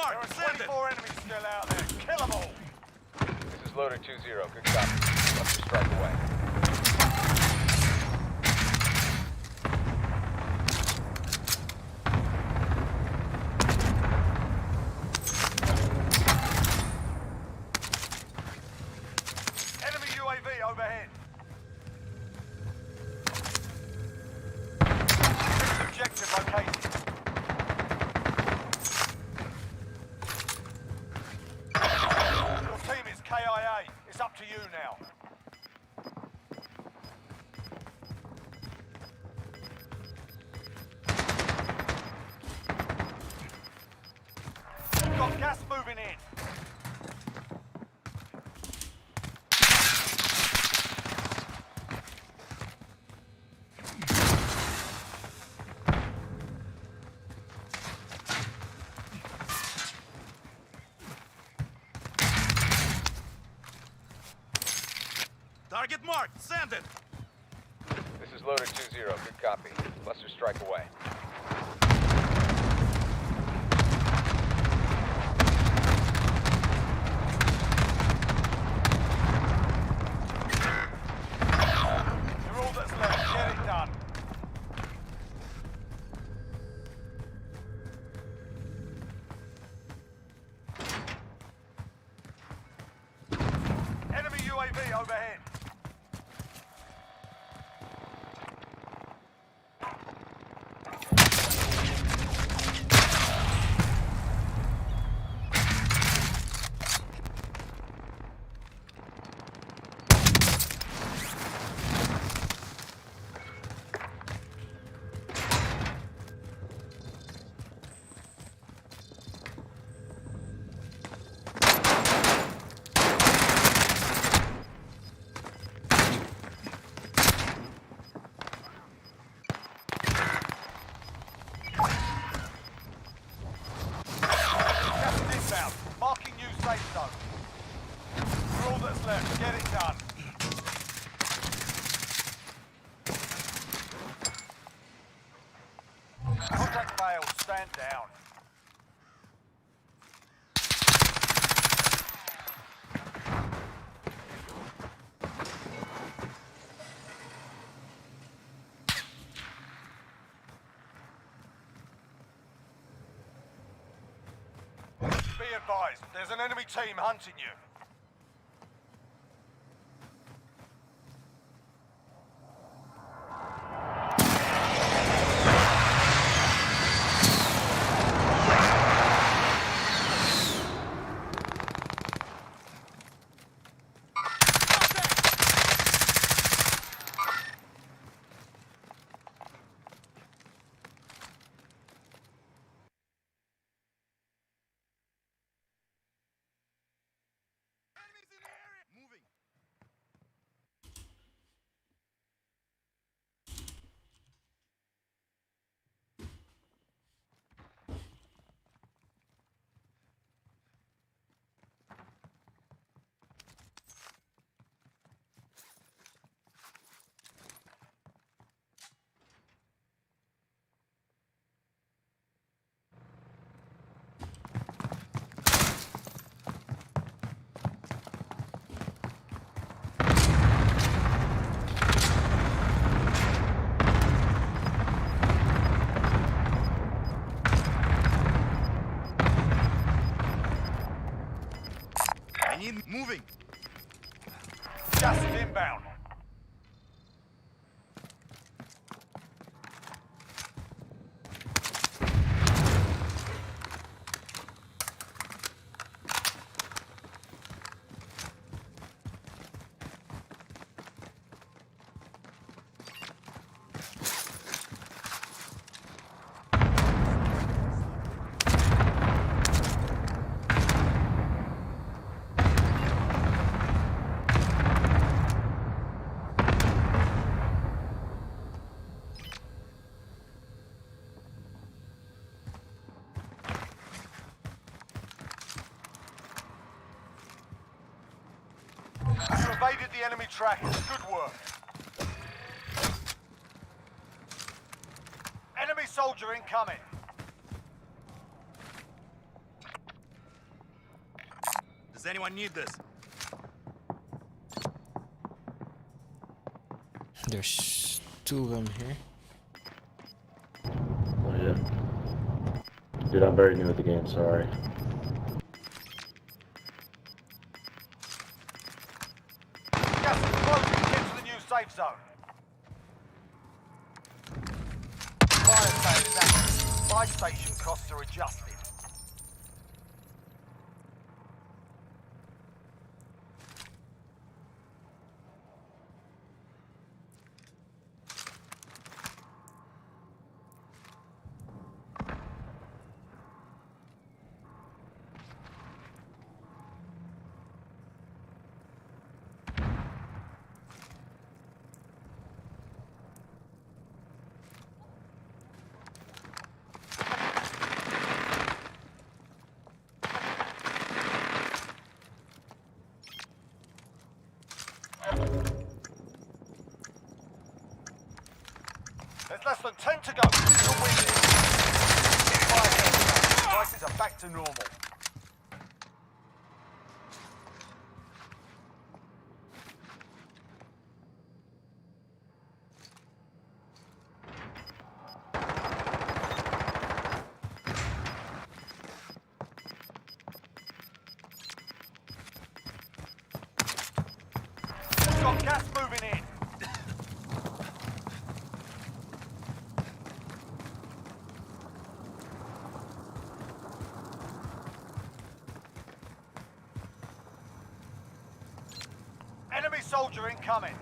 There are 24 enemies still out there. Kill them all. This is Loader 2-0. Good copy. Cluster strike away. Enemy UAV overhead. Objective located. Your team is KIA. It's up to you now. You've got gas moving in. Target marked. Send it. This is Loader 2-0. Good copy. Cluster strike away. You're all that's left. Get it done. Enemy UAV overhead. Gas is inbound. Marking new safe zone. You're all that's left. Get it done. Contact failed. Stand down. Be advised, there's an enemy team hunting you. Moving. Gas is inbound. You evaded the enemy trackers. Good work. Enemy soldier incoming. Does anyone need this? There's 2 of them here. Oh yeah. Dude, I'm very new at the game, sorry. Gas is closing. Get to the new safe zone. Fire sale is active. Buy station costs are adjusted. There's less than 10 to go. You can win this. Prices are back to normal. We've got gas moving in. Enemy soldier incoming.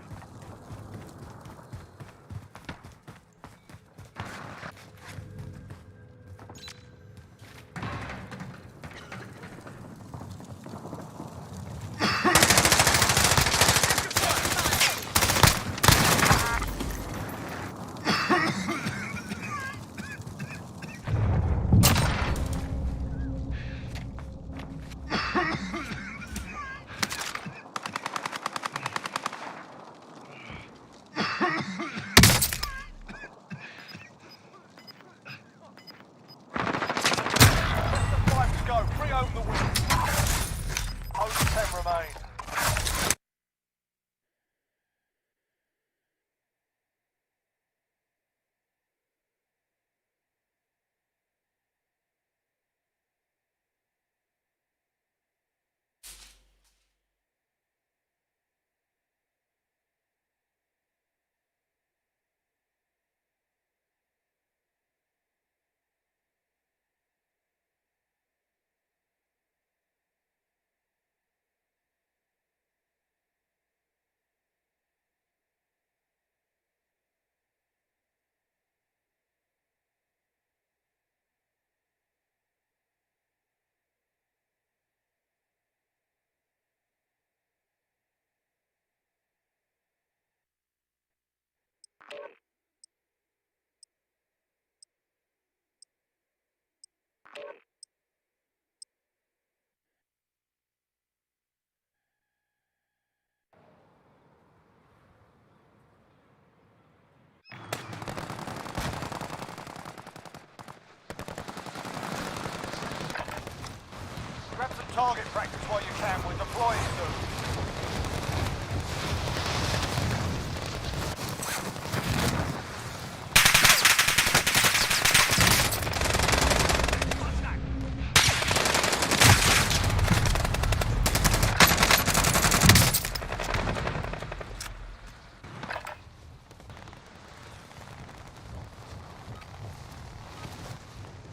Pre-own the win. Only 10 remain. Grab some target practice while you can. We're deploying soon.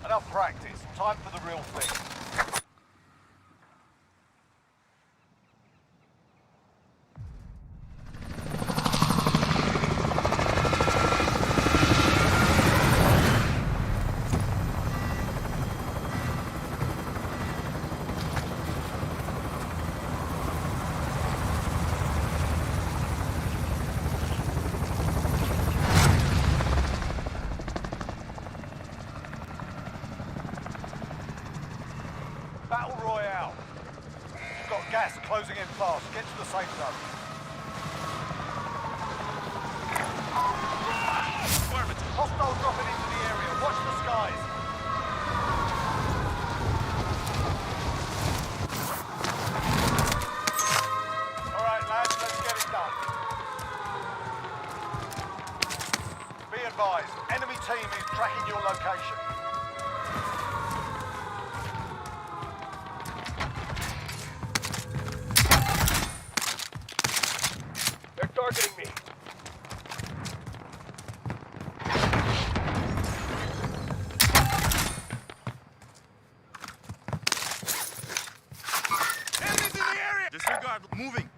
Enough practice. Time for the real thing. Battle Royale. You've got gas closing in fast. Get to the safe zone. Hostile dropping into the area. Watch the skies. advised, enemy team is tracking your location. They're targeting me. Enemies in the area! Disregard, moving.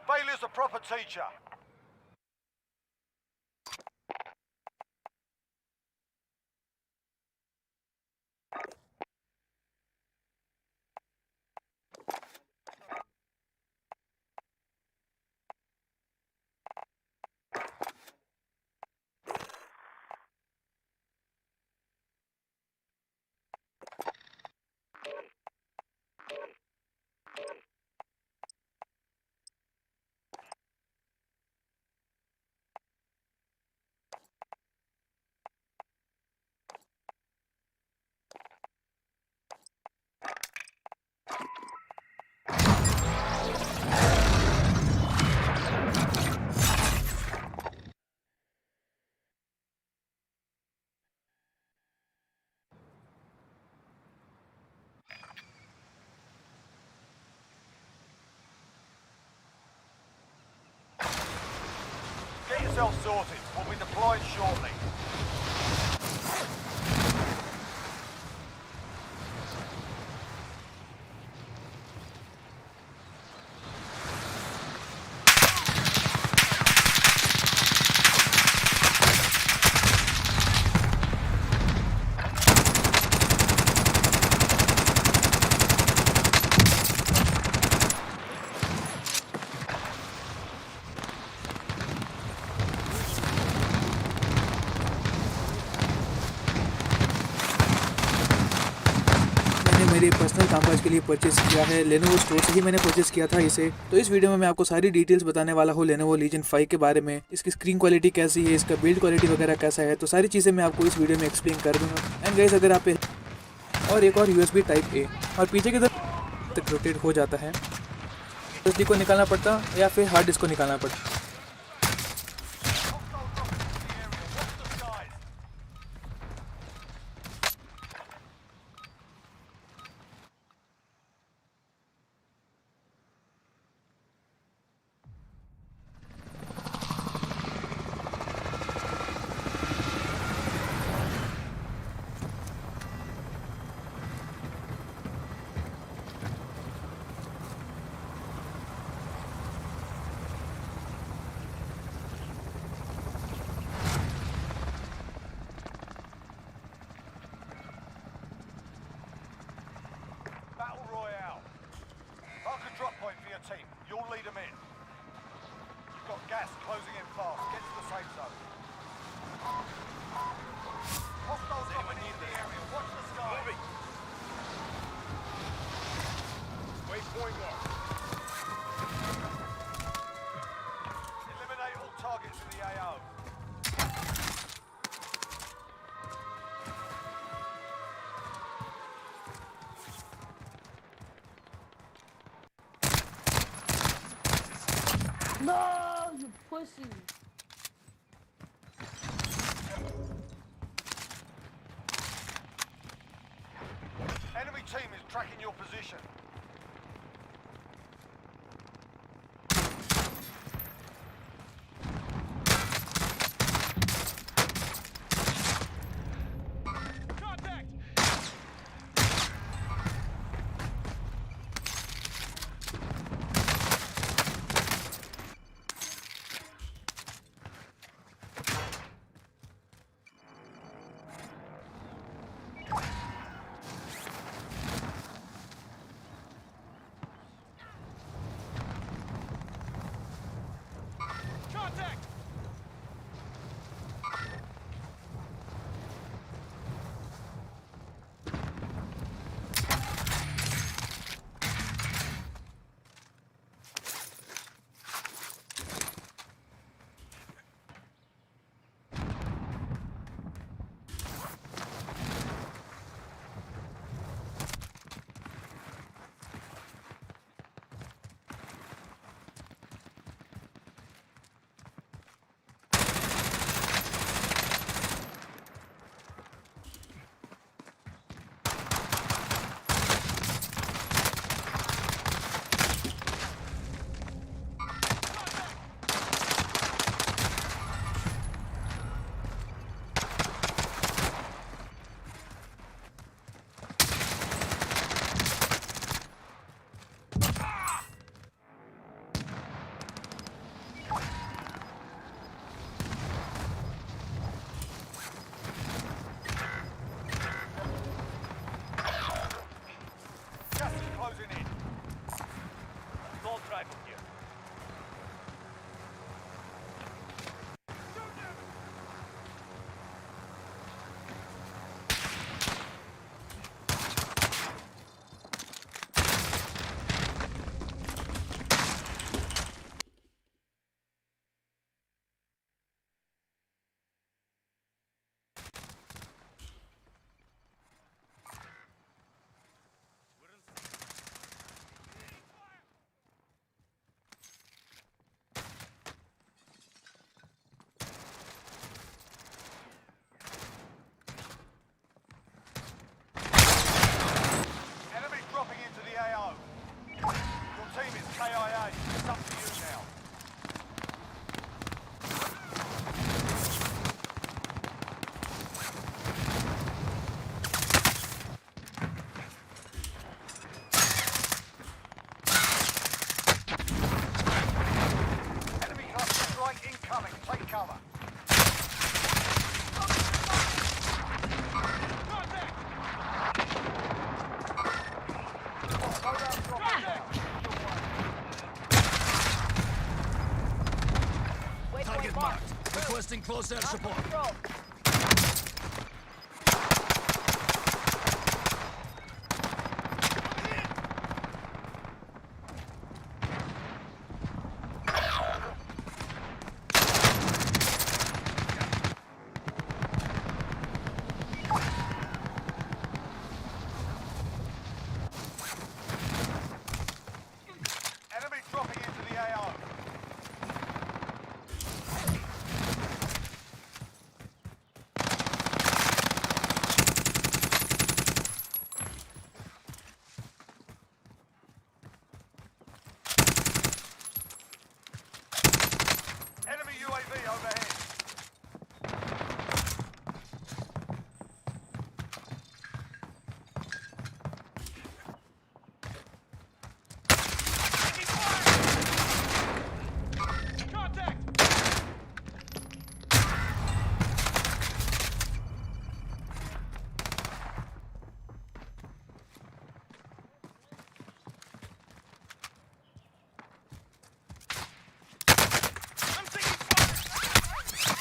Failure's a proper teacher. Get yourself sorted. We'll be deployed shortly. मेरे पर्सनल कामकाज के लिए परचेस किया है Lenovo store से ही मैंने परचेस किया था इसे। तो इस वीडियो में मैं आपको सारी डिटेल्स बताने वाला हूँ लेनोवो लीजन 5 के बारे में, इसकी स्क्रीन क्वालिटी कैसी है, इसका बिल्ड क्वालिटी वगैरह कैसा है, तो सारी चीज़ें मैं आपको इस वीडियो में एक्सप्लेन कर दूँगा। एंड गाइस अगर आप और एक और USB टाइप A और पीछे की तरफ तक रोटेट हो जाता है, SD को निकालना पड़ता या फिर हार्ड डिस्क को निकालना पड़ता। No, you pussy. Enemy team is tracking your position. cover. Target marked. Requesting close air support. Enemy dropping into the AO. Enemy UAV overhead. Contact! I'm taking fire!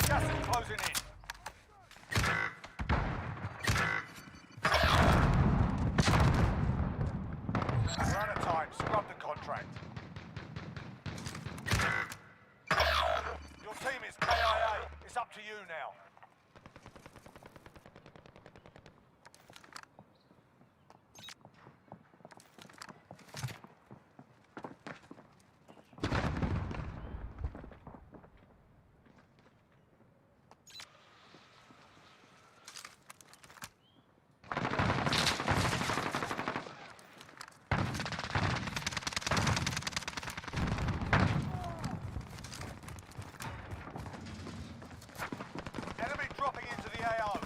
Gas is closing in. We're out of time. Scrub the contract. Your team is KIA. It's up to you now. Enemy dropping into the AO.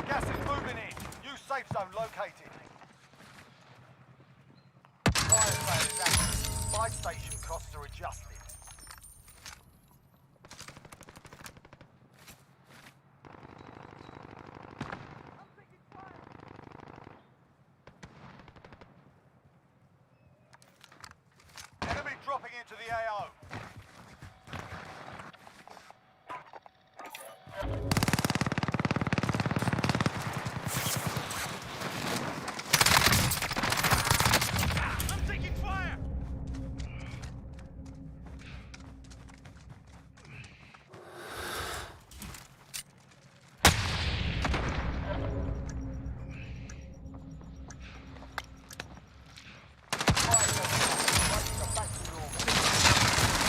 Gas is moving in. New safe zone located. Fire sale is active. Buy station costs are adjusted. Enemy dropping into the AO. I'm taking fire! Fire station. Back to your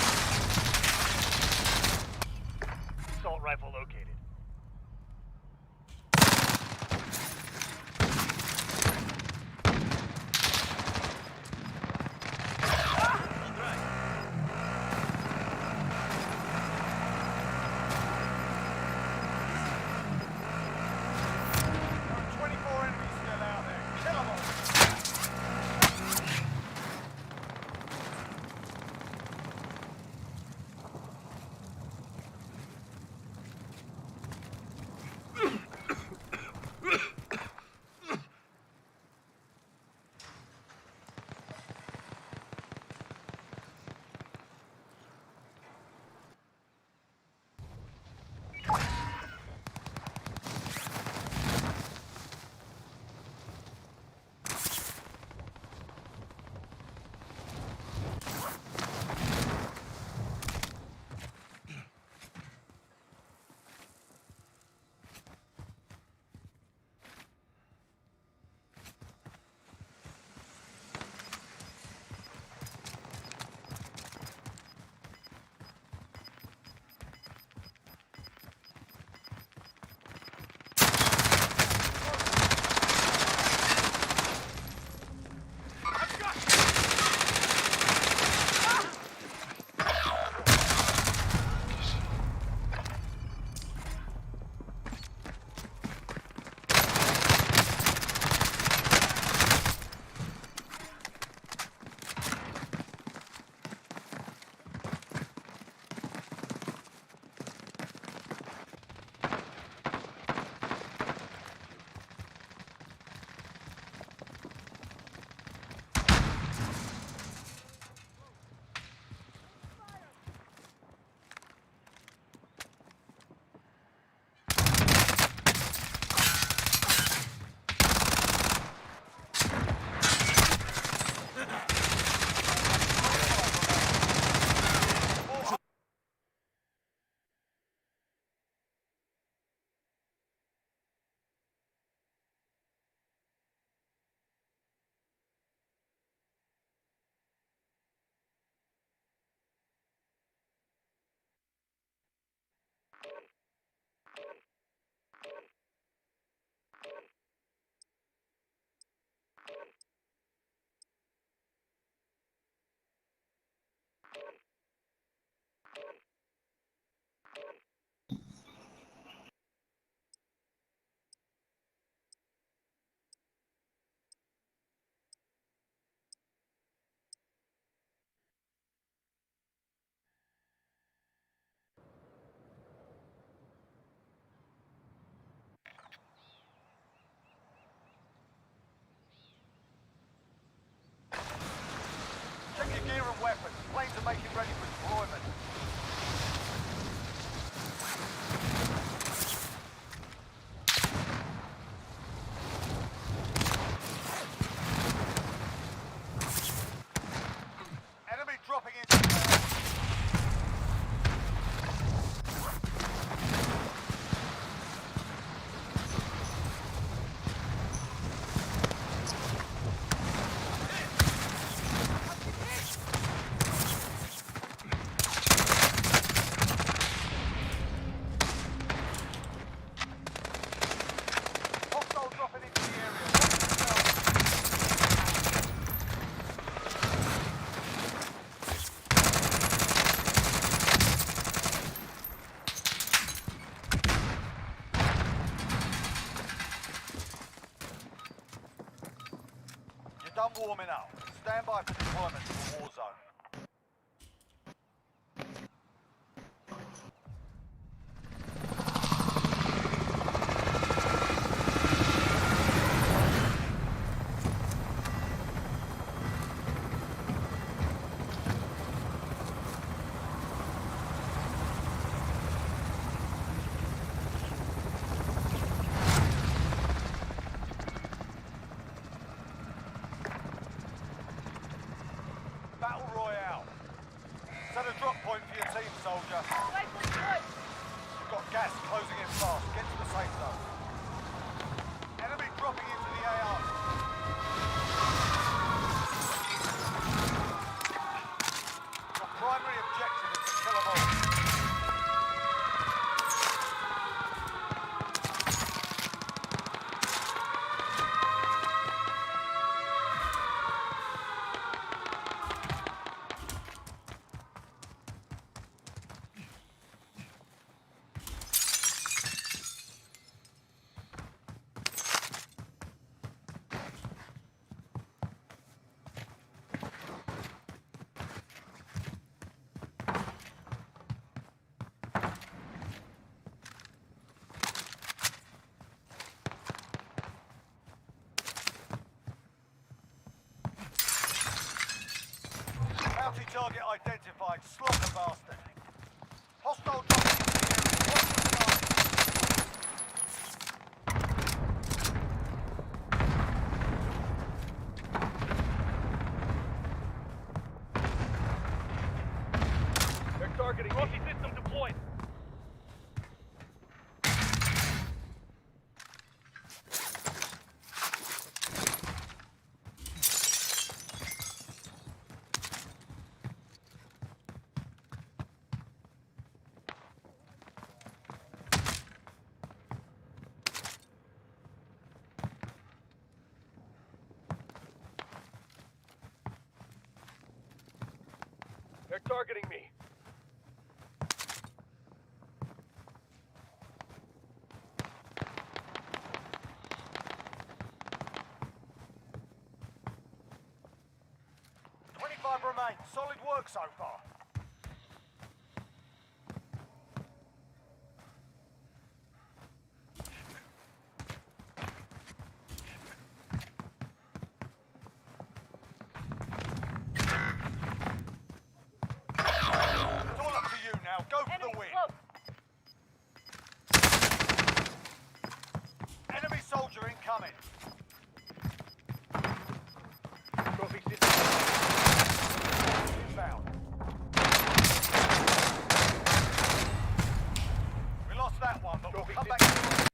to make it ready for deployment. Enemy dropping into the air. Hostile dropping into the area. You're done warming up. Stand by for deployment to the war zone. Battle Royale. Set a drop point for your team, soldier. You've got gas closing in fast. Get to the safe zone. Enemy dropping into the AR. Your primary objective is to kill them all. Bounty target identified. Slaughter bastard. Hostile dropping into the area. Watch the target. They're targeting Rossi system deployed. They're targeting me. Remain. Solid work so far. It's all up to you now. Go for the win. Enemy soldier incoming. Inbound. We lost that one, but we'll come back to it.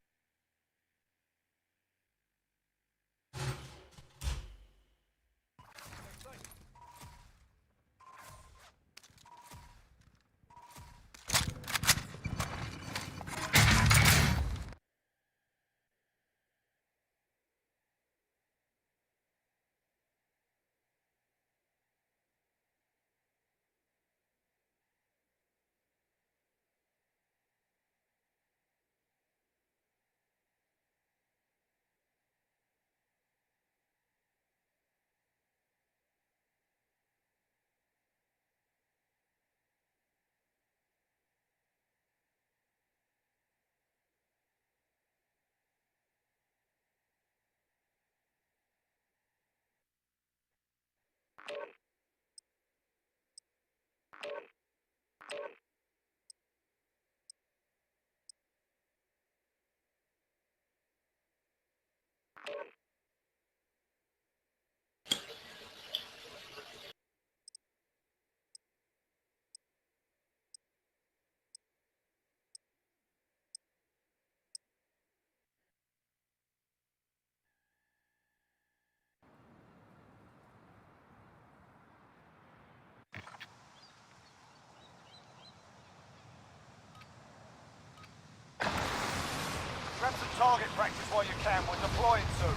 while you can. We're deploying soon.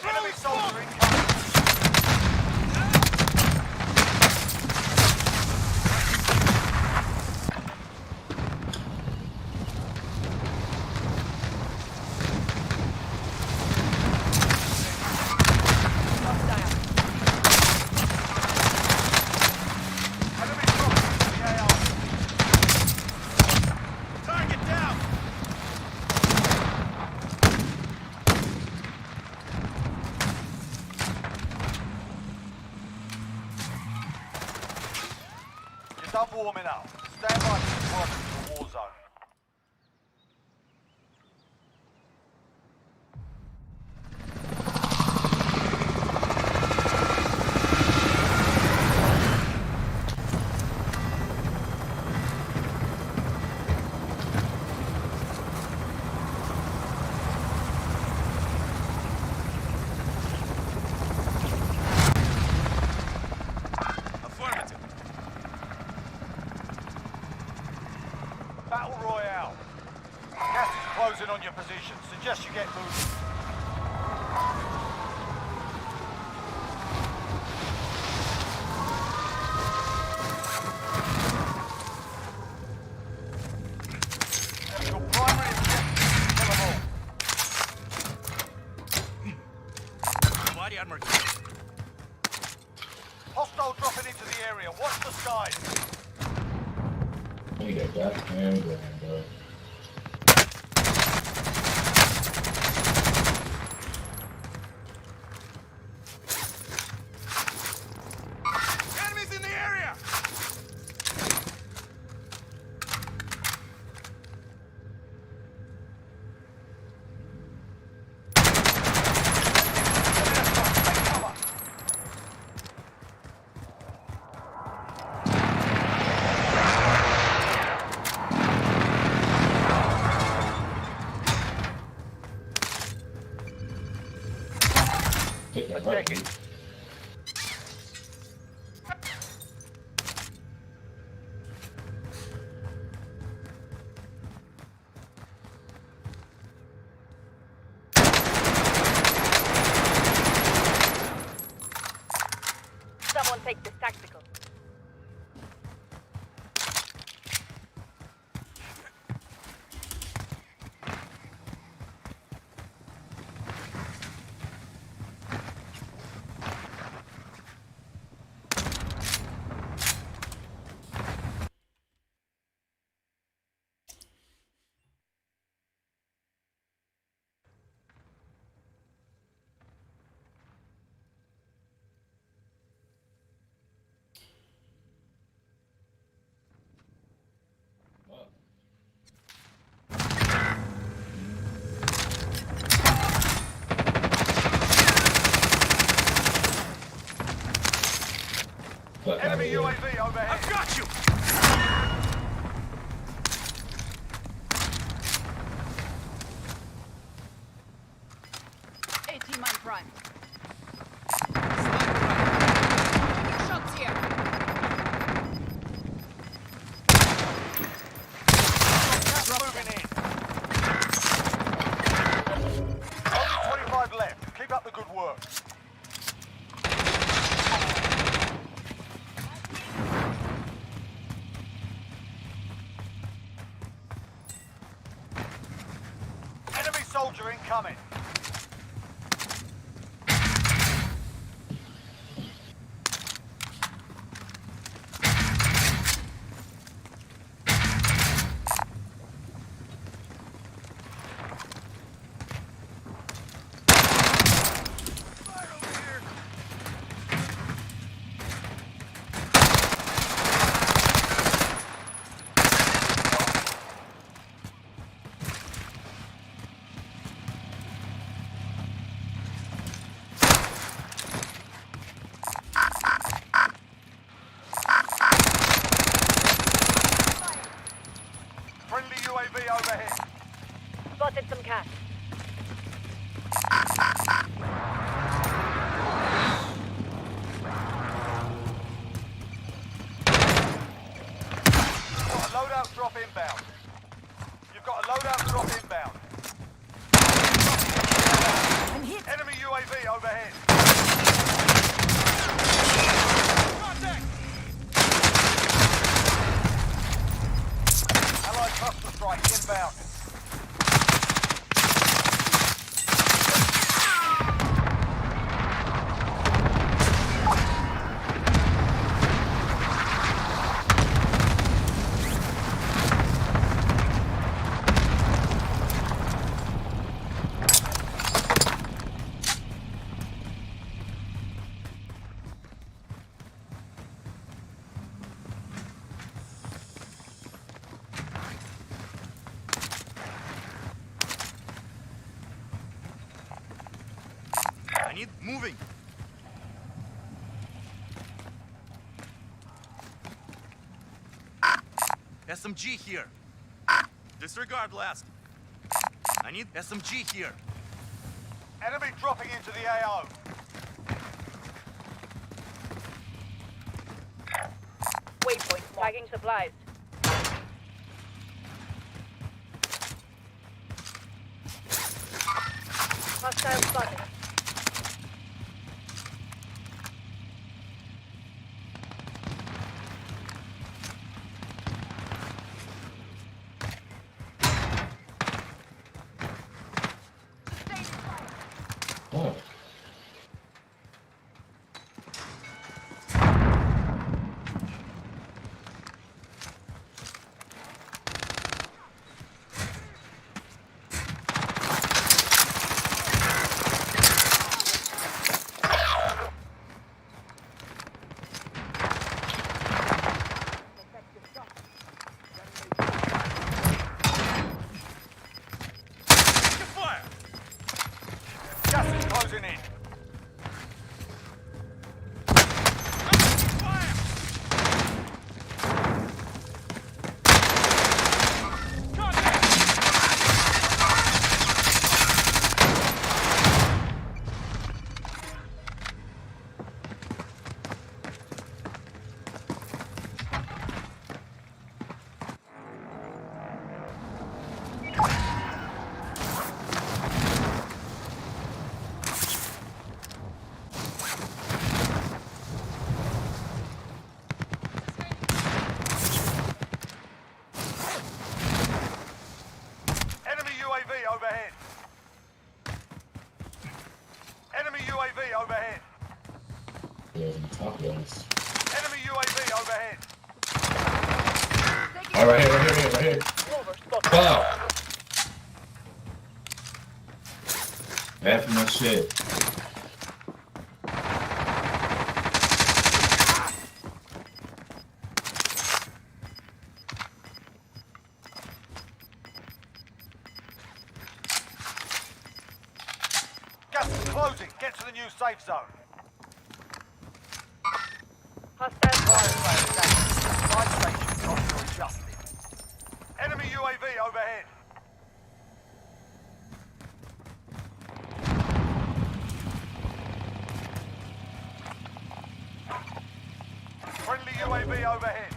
Enemy soldier incoming. Done warming up. Stand by for deployment to the war zone. Battle Royale. Gas is closing on your position. Suggest you get moving. Your primary objective is to kill them all. Hostile dropping into the area. Watch the skies. You got that and Brando. Enemies in the area! Take it. Someone take this tactical. Enemy UAV overhead. I've got you! AT mine prime. Shots here. Moving in. Only 25 left. Keep up the good work. Enemy soldier incoming. Friendly UAV overhead. Spotted some cash. drop inbound. You've got a loadout drop inbound. I'm hit. Enemy UAV overhead. Contact! Allied cluster strike inbound. I need moving. SMG here. Disregard last. I need SMG here. Enemy dropping into the AO. Waypoint. Tagging supplies. Hostile spotted. Oh. Gas is closing in. Enemy UAV overhead. Enemy UAV overhead. Enemy UAV overhead. All right, right here. Wow. Bad for my shit. Gas is closing. Get to the new safe zone. Hostile Fire spotted. station. Fire station costs adjusted. Enemy UAV overhead. Friendly UAV overhead.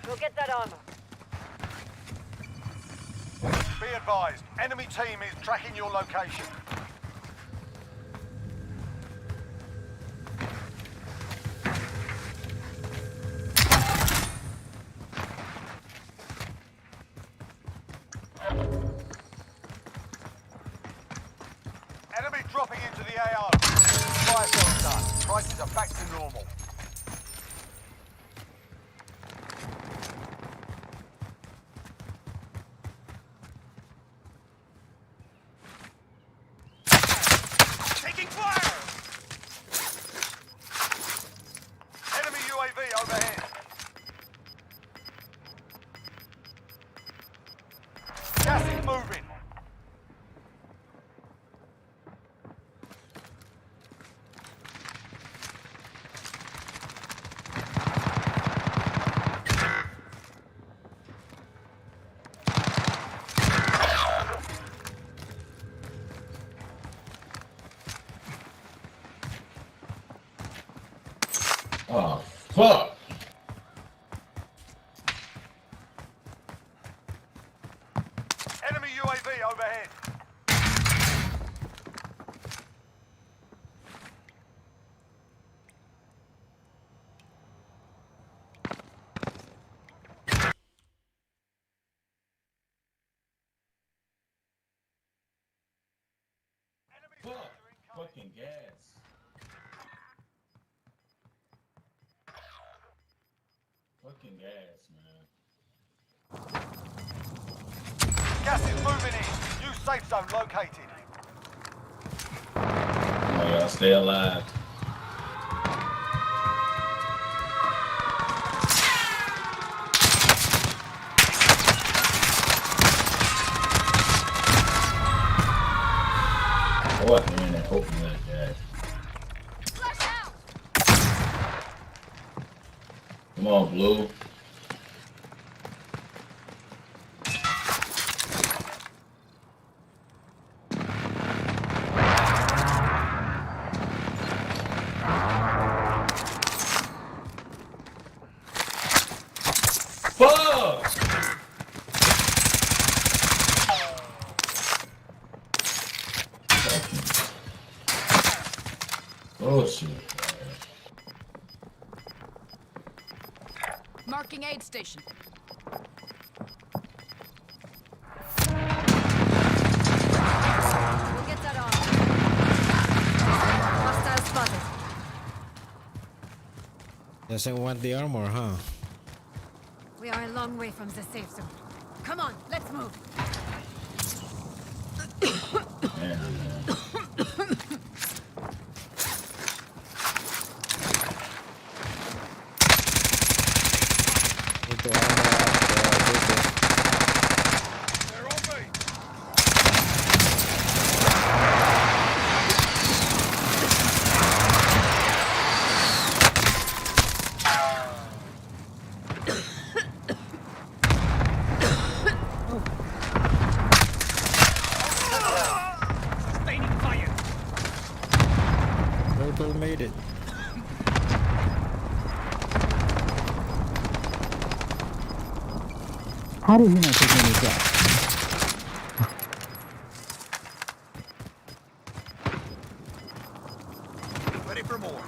Go get that armor. Be advised, enemy team is tracking your location. Enemy dropping into the AO. Fire sales done. Prices are back to normal. Taking fire! Enemy UAV overhead. Gas is moving. Oh, Fuck! Enemy UAV overhead. Fuck! Fucking gas. Fucking gas, man. Gas is moving in. New safe zone located. Oh, y'all stay alive. What, man? That open like that. Come on, Blue. Fuck! Oh shit. Marking aid station. We'll get that on. Hostile spotted. Doesn't want the armor, huh? We are a long way from the safe zone. Come on, let's move. Ito armor at They're on me. Sustaining fire. Turtle made it. How did he not take any shots? Ready for more.